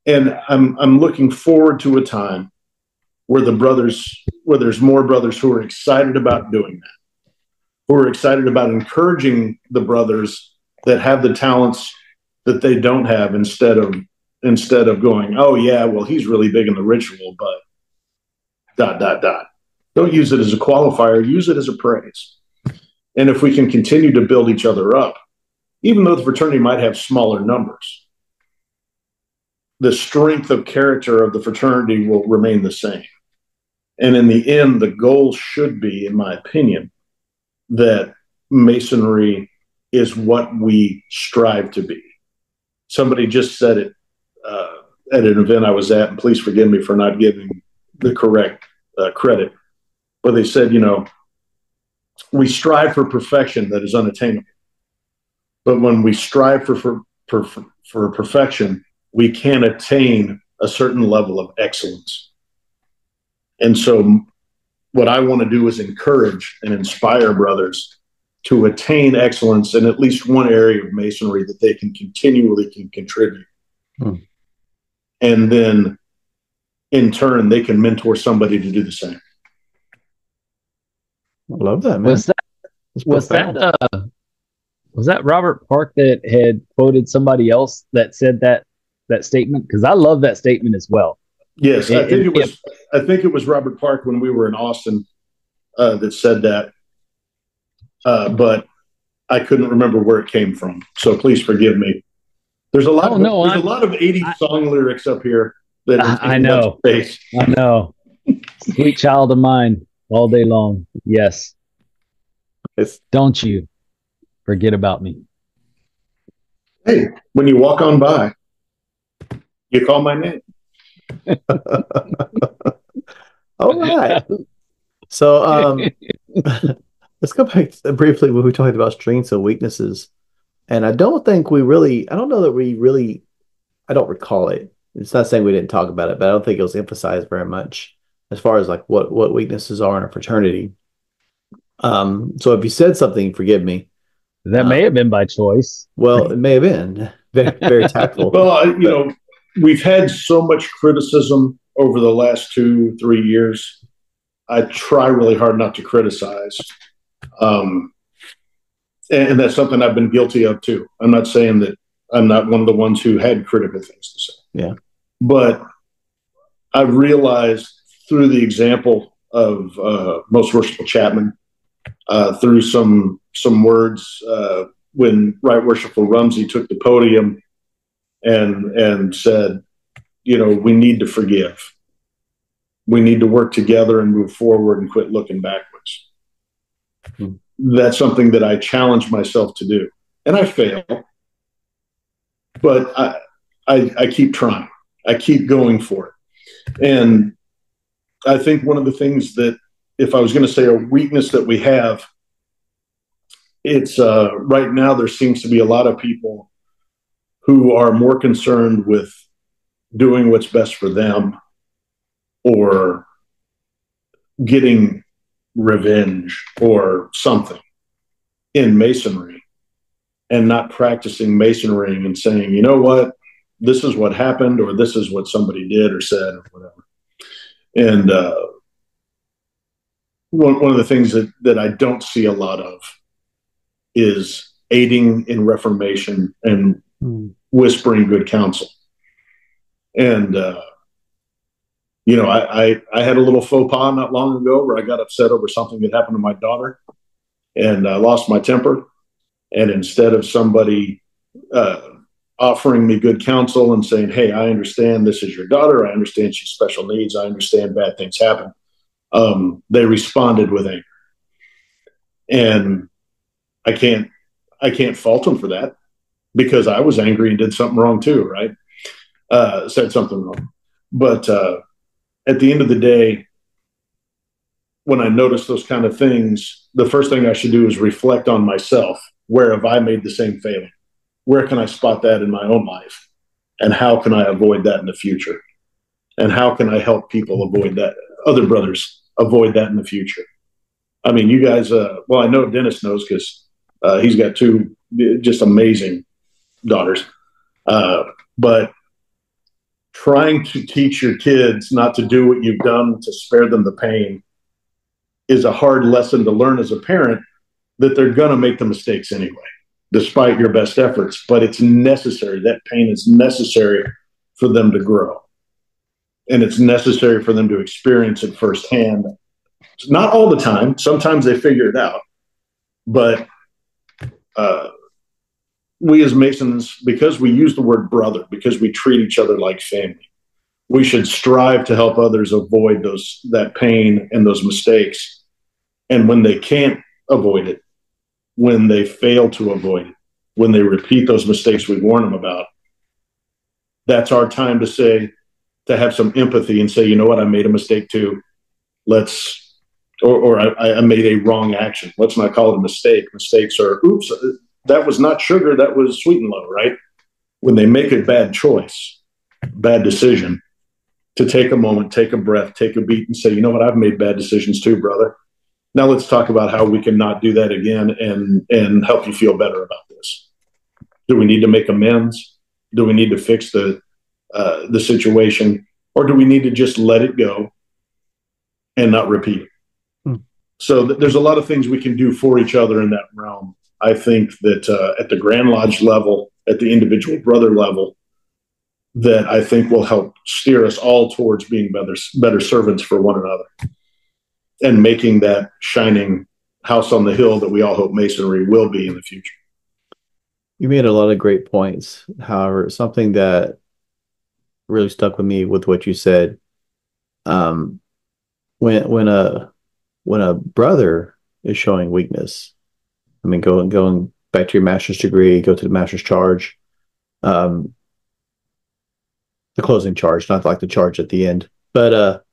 And I'm looking forward to a time where there's more brothers who are excited about doing that, who are excited about encouraging the brothers that have the talents that they don't have, instead of going, oh yeah, well, he's really big in the ritual, but ... Don't use it as a qualifier, use it as a praise. And if we can continue to build each other up, even though the fraternity might have smaller numbers, the strength of character of the fraternity will remain the same. And in the end, the goal should be, in my opinion, that Masonry is what we strive to be. Somebody just said it at an event I was at, and please forgive me for not giving the correct credit, but they said, we strive for perfection that is unattainable. But when we strive for perfection, we can attain a certain level of excellence. And so what I want to do is encourage and inspire brothers to attain excellence in at least one area of Masonry that they can continually contribute. And then in turn, they can mentor somebody to do the same. I love that, man. Was that Robert Park that had quoted somebody else that said that statement? Because I love that statement as well. Yes, I think it was Robert Park when we were in Austin that said that, but I couldn't remember where it came from. So please forgive me. There's a lot of 80s song lyrics up here that I know. I know. Sweet child of mine, all day long. Yes. Don't you forget about me. Hey, when you walk on by, you call my name. All right. So let's go back briefly when we talked about strengths and weaknesses. And I don't recall it. It's not saying we didn't talk about it, but I don't think it was emphasized very much as far as like what weaknesses are in a fraternity. So if you said something, forgive me. That may have been by choice. Well, it may have been very, very tactful. Well, we've had so much criticism over the last 2-3 years. I try really hard not to criticize. And that's something I've been guilty of too. I'm not saying that I'm not one of the ones who had critical things to say. Yeah. But I've realized through the example of Most Worshipful Chapman, through some words when Right Worshipful Rumsey took the podium and said, we need to forgive. We need to work together and move forward and quit looking backwards. That's something that I challenge myself to do. And I fail. But I keep trying. I keep going for it. And I think one of the things that, if I was going to say a weakness that we have, it's right now there seems to be a lot of people who are more concerned with doing what's best for them or getting revenge or something in Masonry, and not practicing Masonry and saying, you know what, this is what happened, or this is what somebody did or said or whatever. And one of the things that I don't see a lot of is aiding in reformation and whispering good counsel. And, I had a little faux pas not long ago where I got upset over something that happened to my daughter, and I lost my temper. And instead of somebody offering me good counsel and saying, hey, I understand this is your daughter, I understand she's special needs, I understand bad things happen, they responded with anger. And I can't fault them for that, because I was angry and did something wrong too, right? Said something wrong. But at the end of the day, when I notice those kind of things, the first thing I should do is reflect on myself. Where have I made the same failing? Where can I spot that in my own life? And how can I avoid that in the future? And how can I help people avoid that, other brothers avoid that in the future? I mean, you guys, I know Dennis knows because He's got two just amazing daughters. But trying to teach your kids not to do what you've done to spare them the pain is a hard lesson to learn as a parent, that they're going to make the mistakes anyway, despite your best efforts. But it's necessary. That pain is necessary for them to grow. And it's necessary for them to experience it firsthand. Not all the time. Sometimes they figure it out. But we as Masons, because we use the word brother, because we treat each other like family, we should strive to help others avoid that pain and those mistakes. And when they can't avoid it, when they fail to avoid it, when they repeat those mistakes we warn them about, that's our time to have some empathy and say, you know what, I made a mistake too. I made a wrong action. Let's not call it a mistake. Mistakes are, oops, that was not sugar, that was sweet and low, right? When they make a bad choice, bad decision, to take a moment, take a breath, take a beat and say, you know what, I've made bad decisions too, brother. Now let's talk about how we can not do that again and help you feel better about this. Do we need to make amends? Do we need to fix the situation? Or do we need to just let it go and not repeat it? So there's a lot of things we can do for each other in that realm. I think that at the Grand Lodge level, at the individual brother level, that I think will help steer us all towards being better servants for one another and making that shining house on the hill that we all hope Masonry will be in the future. You made a lot of great points. However, something that really stuck with me with what you said, when a brother is showing weakness, I mean, going back to your master's degree, go to the master's charge, the closing charge, not like the charge at the end. But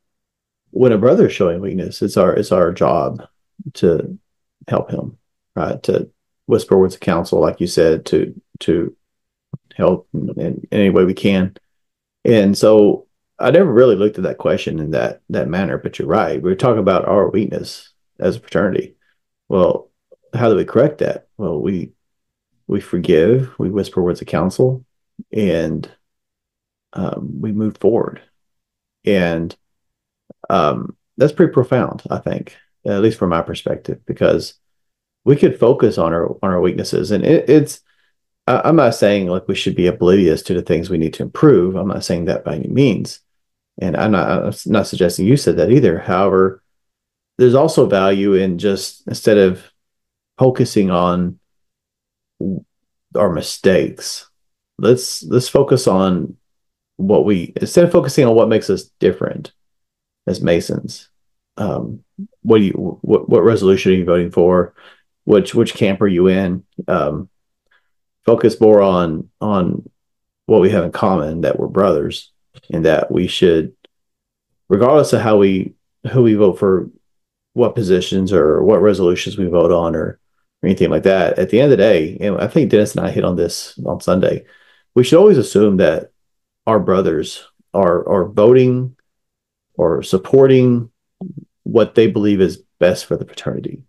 when a brother is showing weakness, it's our job to help him, right? To whisper words of counsel, like you said, to help in any way we can. And so I never really looked at that question in that manner, but you're right. We're talking about our weakness as a fraternity. Well, how do we correct that? Well, we forgive, we whisper words of counsel, and we move forward. And that's pretty profound, I think, at least from my perspective, because we could focus on our weaknesses. And I'm not saying like we should be oblivious to the things we need to improve. I'm not saying that by any means. And I'm not suggesting you said that either. However, there's also value in just, instead of focusing on our mistakes, let's focus on instead of focusing on what makes us different as Masons. What resolution are you voting for? Which camp are you in? Focus more on what we have in common, that we're brothers, and that we should, regardless of who we vote for, what positions or what resolutions we vote on or anything like that, at the end of the day, and I think Dennis and I hit on this on Sunday, we should always assume that our brothers are voting or supporting what they believe is best for the fraternity.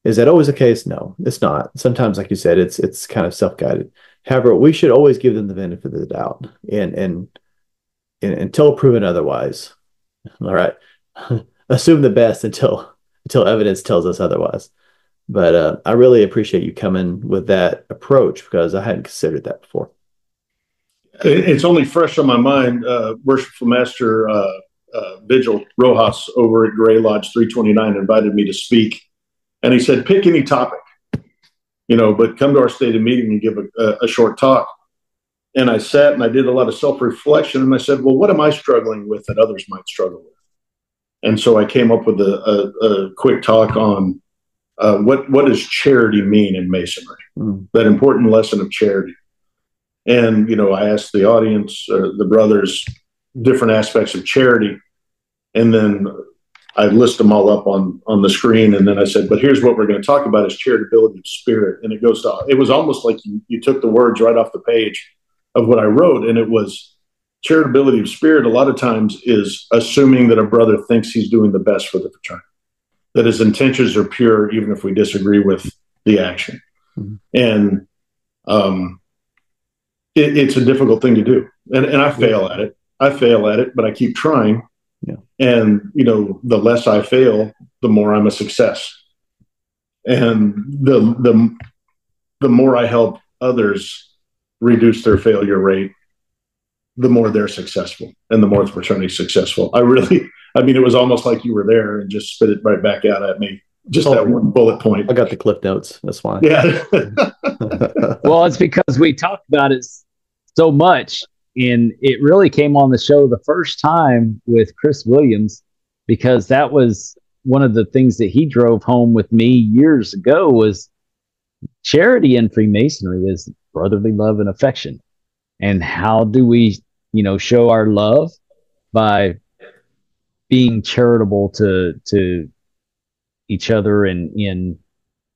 Is that always the case? No, it's not. Sometimes, like you said, it's kind of self-guided. However, we should always give them the benefit of the doubt, and until proven otherwise. All right, assume the best until evidence tells us otherwise. But I really appreciate you coming with that approach, because I hadn't considered that before. It's only fresh on my mind. Worshipful Master Vigil Rojas over at Gray Lodge 329 invited me to speak. And he said, pick any topic, but come to our stated meeting and give a short talk. And I sat and I did a lot of self-reflection. And I said, well, what am I struggling with that others might struggle with? And so I came up with a quick talk on what does charity mean in Masonry? That important lesson of charity. And, I asked the audience, the brothers, different aspects of charity. And then I list them all up on the screen. And then I said, but here's what we're going to talk about is charitability of spirit. And it was almost like you took the words right off the page of what I wrote. And it was charitability of spirit. A lot of times is assuming that a brother thinks he's doing the best for the fraternity, that his intentions are pure, even if we disagree with the action. Mm-hmm. And it's a difficult thing to do. And I fail at it. But I keep trying. Yeah. And, the less I fail, the more I'm a success. And the more I help others reduce their failure rate, the more they're successful and the more it's returning successful. It was almost like you were there and just spit it right back out at me. Just that one bullet point. I got the clip notes. That's why. Yeah. Well, it's because we talked about it so much, and it really came on the show the first time with Chris Williams, because that was one of the things that he drove home with me years ago was charity and Freemasonry is brotherly love and affection. And how do we, show our love? By being charitable to each other and in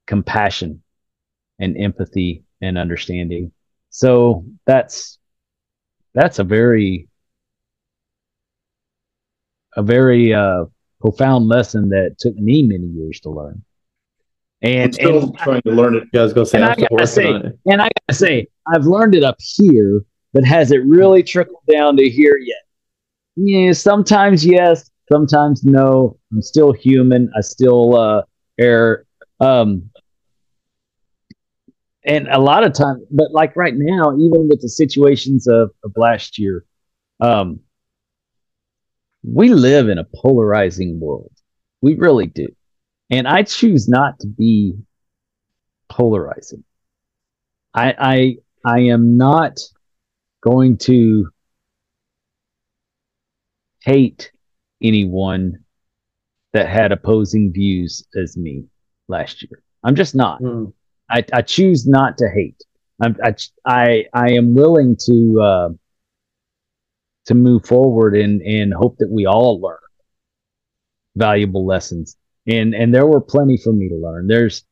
compassion and empathy and understanding. So that's a very profound lesson that took me many years to learn. And still trying to learn it. Yeah, I was going to say, I'm still working on it. And I got to say, I've learned it up here, but has it really trickled down to here yet? Yeah, sometimes yes, sometimes no. I'm still human. I still err. And a lot of times, but like right now, even with the situations of last year, we live in a polarizing world. We really do. And I choose not to be polarizing. I am not going to hate anyone that had opposing views as me last year. I'm just not. I choose not to hate. I am willing to move forward and hope that we all learn valuable lessons. And there were plenty for me to learn. There's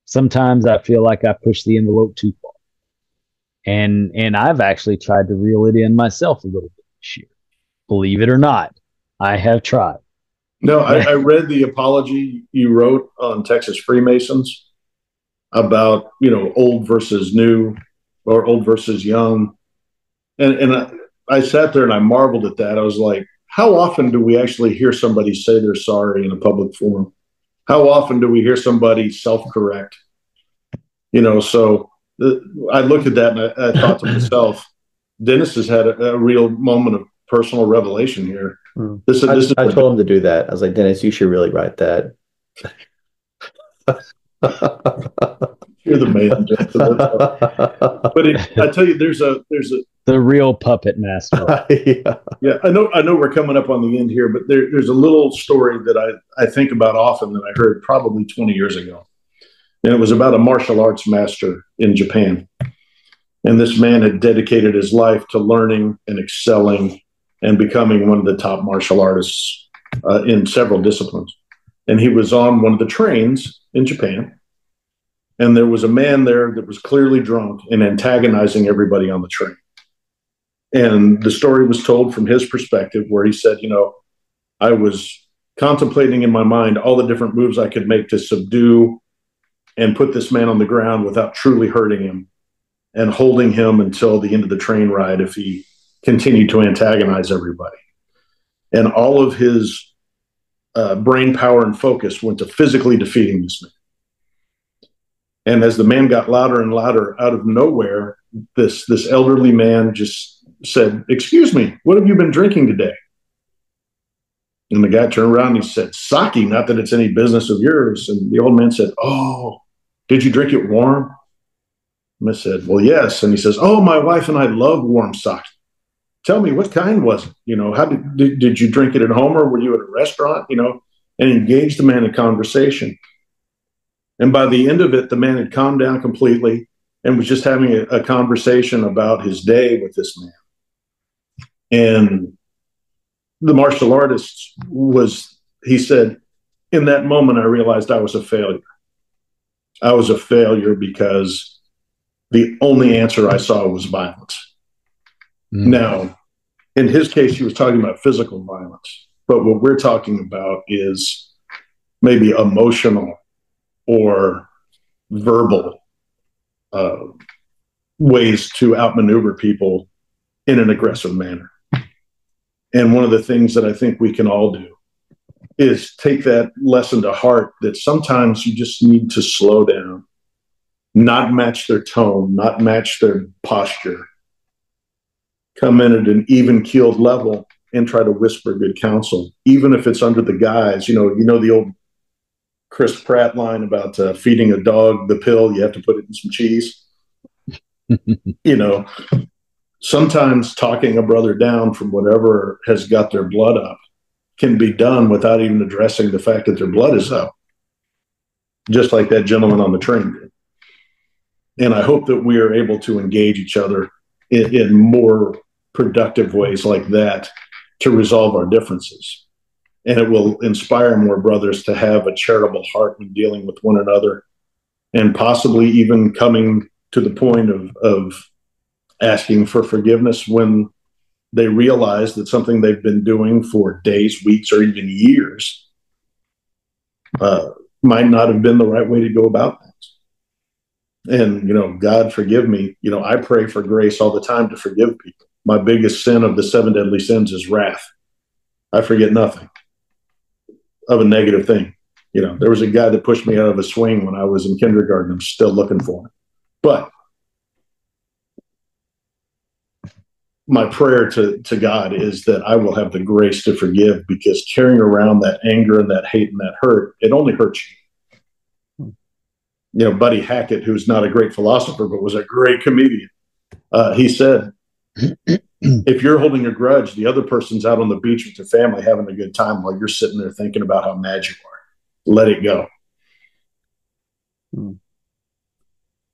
sometimes I feel like I pushed the envelope too far. And I've actually tried to reel it in myself a little bit this year. Believe it or not, I have tried. No, I read the apology you wrote on Texas Freemasons about, old versus new or old versus young. And I sat there and I marveled at that. I was like, how often do we actually hear somebody say they're sorry in a public forum? How often do we hear somebody self-correct? So I looked at that and I thought to myself, Dennis has had a real moment of personal revelation here. I told him to do that. I was like, Dennis, you should really write that. You're the man. But I tell you, there's the real puppet master. Yeah. I know we're coming up on the end here, but there's a little story that I think about often that I heard probably 20 years ago. And it was about a martial arts master in Japan. And this man had dedicated his life to learning and excelling and becoming one of the top martial artists in several disciplines. And he was on one of the trains in Japan. And there was a man there that was clearly drunk and antagonizing everybody on the train. And the story was told from his perspective, where he said, I was contemplating in my mind all the different moves I could make to subdue and put this man on the ground without truly hurting him, and holding him until the end of the train ride if he continued to antagonize everybody. And all of his brain power and focus went to physically defeating this man. And as the man got louder and louder, out of nowhere, this elderly man just said, "Excuse me, what have you been drinking today?" And the guy turned around and he said, "Sake, not that it's any business of yours." And the old man said, "Oh, did you drink it warm?" And I said, "Well, yes." And he says, "Oh, my wife and I love warm sake. Tell me, what kind was it? How did you drink it at home, or were you at a restaurant?" And engaged the man in conversation. And by the end of it, the man had calmed down completely and was just having a conversation about his day with this man. And the martial artist he said, "In that moment, I realized I was a failure. I was a failure because the only answer I saw was violence." Now, in his case, he was talking about physical violence. But what we're talking about is maybe emotional or verbal ways to outmaneuver people in an aggressive manner. And one of the things that I think we can all do is take that lesson to heart, that sometimes you just need to slow down, not match their tone, not match their posture, come in at an even keeled level and try to whisper good counsel, even if it's under the guise. You know the old Chris Pratt line about feeding a dog the pill, you have to put it in some cheese. Sometimes talking a brother down from whatever has got their blood up can be done without even addressing the fact that their blood is up, just like that gentleman on the train did. And I hope that we are able to engage each other in more productive ways like that to resolve our differences. And it will inspire more brothers to have a charitable heart when dealing with one another, and possibly even coming to the point of asking for forgiveness when they realize that something they've been doing for days, weeks, or even years might not have been the right way to go about things. And, God forgive me. I pray for grace all the time to forgive people. My biggest sin of the 7 deadly sins is wrath. I forget nothing of a negative thing. There was a guy that pushed me out of a swing when I was in kindergarten. I'm still looking for him. But my prayer to God is that I will have the grace to forgive, because carrying around that anger and that hate and that hurt, it only hurts you. Buddy Hackett, who's not a great philosopher, but was a great comedian, he said, if you're holding a grudge, the other person's out on the beach with their family having a good time while you're sitting there thinking about how mad you are. Let it go.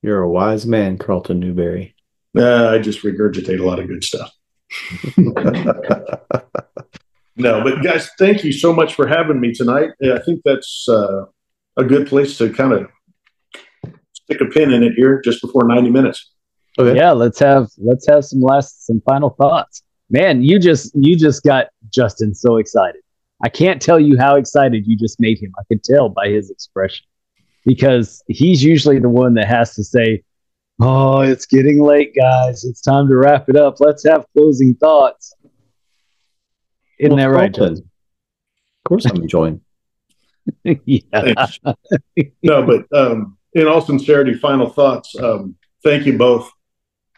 You're a wise man, Carlton Newberry. I just regurgitate a lot of good stuff. No, but guys, thank you so much for having me tonight. I think that's a good place to kind of stick a pin in it here just before 90 minutes. Okay. Yeah, let's have some final thoughts. Man, you just got Justin so excited. I can't tell you how excited you just made him. I could tell by his expression, because he's usually the one that has to say, "Oh, it's getting late, guys. It's time to wrap it up. Let's have closing thoughts." Isn't that right, Justin? Of course I'm enjoying. Yeah. No, but in all sincerity, final thoughts. Thank you both.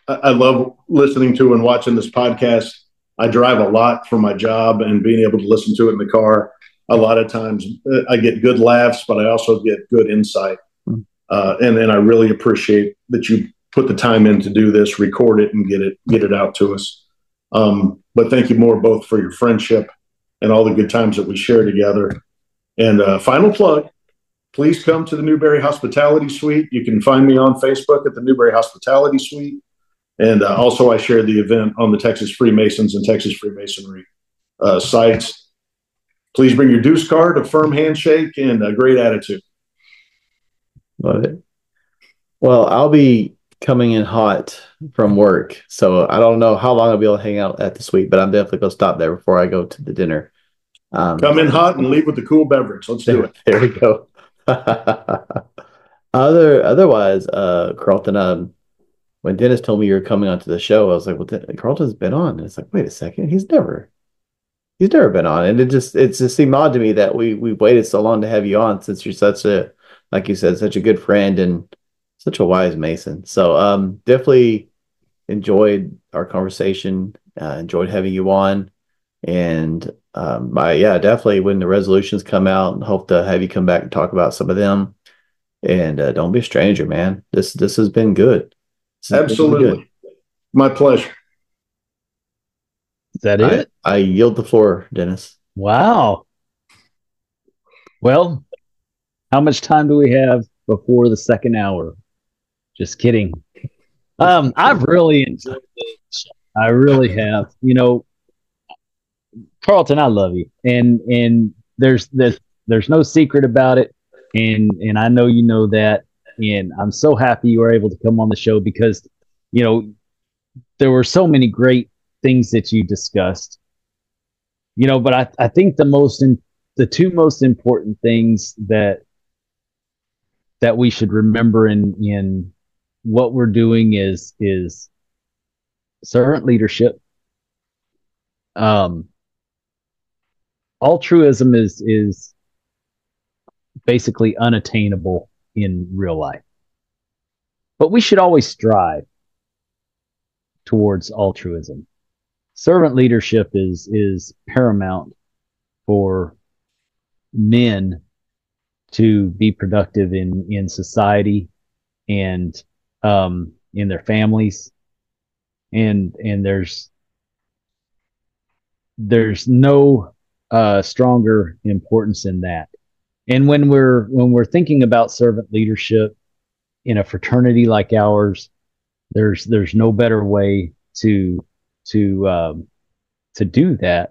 I love listening to and watching this podcast. I drive a lot for my job, and being able to listen to it in the car, a lot of times I get good laughs, but I also get good insight. And I really appreciate that you put the time in to do this, record it, and get it out to us. But thank you both for your friendship and all the good times that we share together. And final plug, please come to the Newberry Hospitality Suite. You can find me on Facebook at the Newberry Hospitality Suite. And also I share the event on the Texas Freemasons and Texas Freemasonry sites. Please bring your deuce card, a firm handshake, and a great attitude. Love it. Well, I'll be coming in hot from work, so I don't know how long I'll be able to hang out at the suite, but I'm definitely going to stop there before I go to the dinner. Come in hot and leave with the cool beverage. Let's do it. There we go. Otherwise, Carlton, when Dennis told me you were coming onto the show, I was like, well, Carlton's been on. And it's like, wait a second, he's never been on. And it just seemed odd to me that we waited so long to have you on, since you're such a, like you said, such a good friend and such a wise Mason. So definitely enjoyed our conversation, enjoyed having you on. And definitely when the resolutions come out, hope to have you come back and talk about some of them. And don't be a stranger, man. This has been good. Absolutely. My pleasure. Is that it? I yield the floor, Dennis. Wow. Well, how much time do we have before the second hour? Just kidding. I've really enjoyed this. I really have. Carlton, I love you, and there's no secret about it, and I know you know that, and I'm so happy you were able to come on the show, because there were so many great things that you discussed, but I think the two most important things that that we should remember in what we're doing is servant leadership. Altruism is basically unattainable in real life, but we should always strive towards altruism. Servant leadership is paramount for men to be productive in society and in their families, and there's no stronger importance in that. And when we're thinking about servant leadership in a fraternity like ours, there's no better way to do that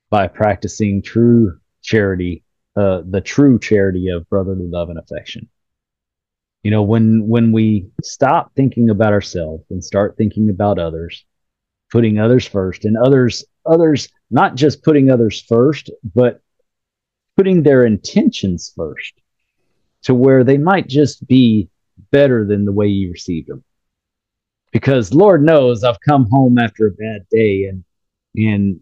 by practicing true charity, the true charity of brotherly love and affection. You know, when we stop thinking about ourselves and start thinking about others, putting others first, and others not just putting others first, but putting their intentions first, to where they might just be better than the way you received them. Because Lord knows I've come home after a bad day, and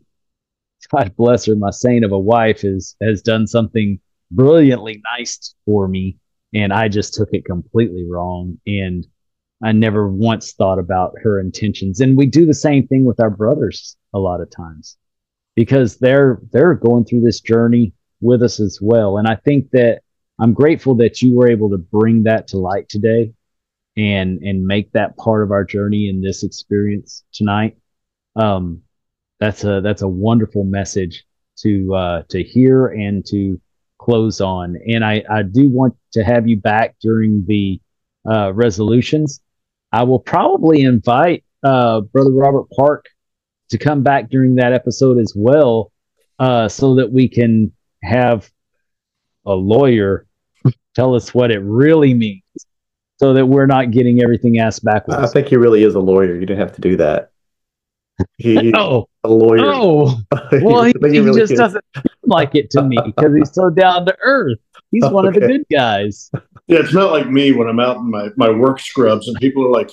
God bless her, my saint of a wife has done something brilliantly nice for me, and I just took it completely wrong, and I never once thought about her intentions. And we do the same thing with our brothers a lot of times, because they're going through this journey with us as well. And I think that I'm grateful that you were able to bring that to light today and make that part of our journey in this experience tonight. That's a wonderful message to hear and to close on. And I do want to have you back during the resolutions. I will probably invite Brother Robert Park to come back during that episode as well, so that we can have a lawyer tell us what it really means, so that we're not getting everything asked backwards. I think he really is a lawyer. You didn't have to do that. He's a lawyer. Oh, well, he really just doesn't seem like it to me, because he's so down to earth. He's one of the good guys. Yeah, it's not like me when I'm out in my work scrubs and people are like,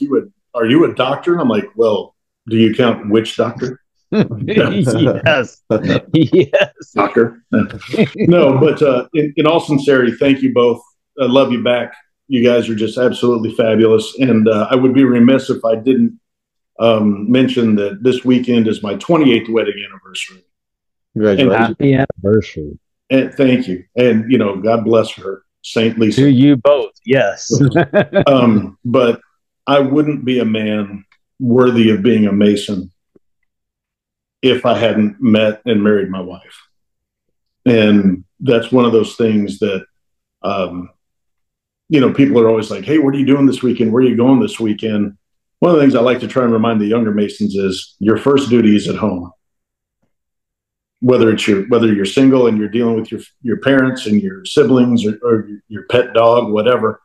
are you a doctor? And I'm like, well, do you count witch doctor? Yes. Yes. Doctor. No, but in all sincerity, thank you both. I love you back. You guys are just absolutely fabulous. And I would be remiss if I didn't mention that this weekend is my 28th wedding anniversary. Congratulations. Happy anniversary. And thank you. And, God bless her, Saint Lisa. To you both, yes. But I wouldn't be a man worthy of being a Mason if I hadn't met and married my wife. And that's one of those things that, people are always like, hey, what are you doing this weekend? Where are you going this weekend? One of the things I like to try and remind the younger Masons is your first duty is at home. Whether you're single and you're dealing with your parents and your siblings or your pet dog, whatever,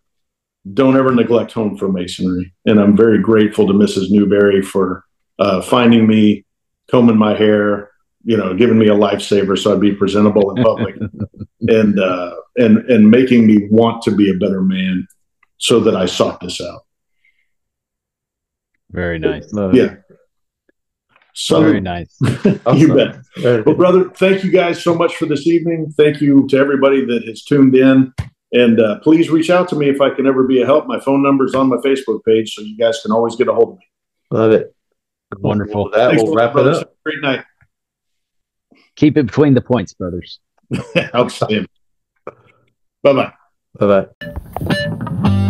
don't ever neglect home for Masonry. And I'm very grateful to Mrs. Newberry for finding me, combing my hair, giving me a lifesaver so I'd be presentable in public, and making me want to be a better man, so that I sought this out. Very nice. Yeah. So, very nice. You bet. Well, brother, thank you guys so much for this evening. Thank you to everybody that has tuned in. And please reach out to me if I can ever be a help. My phone number is on my Facebook page, so you guys can always get a hold of me. Love it. Wonderful. Well, we'll wrap it up. Great night. Keep it between the points, brothers. Outstanding. Bye-bye. Bye-bye.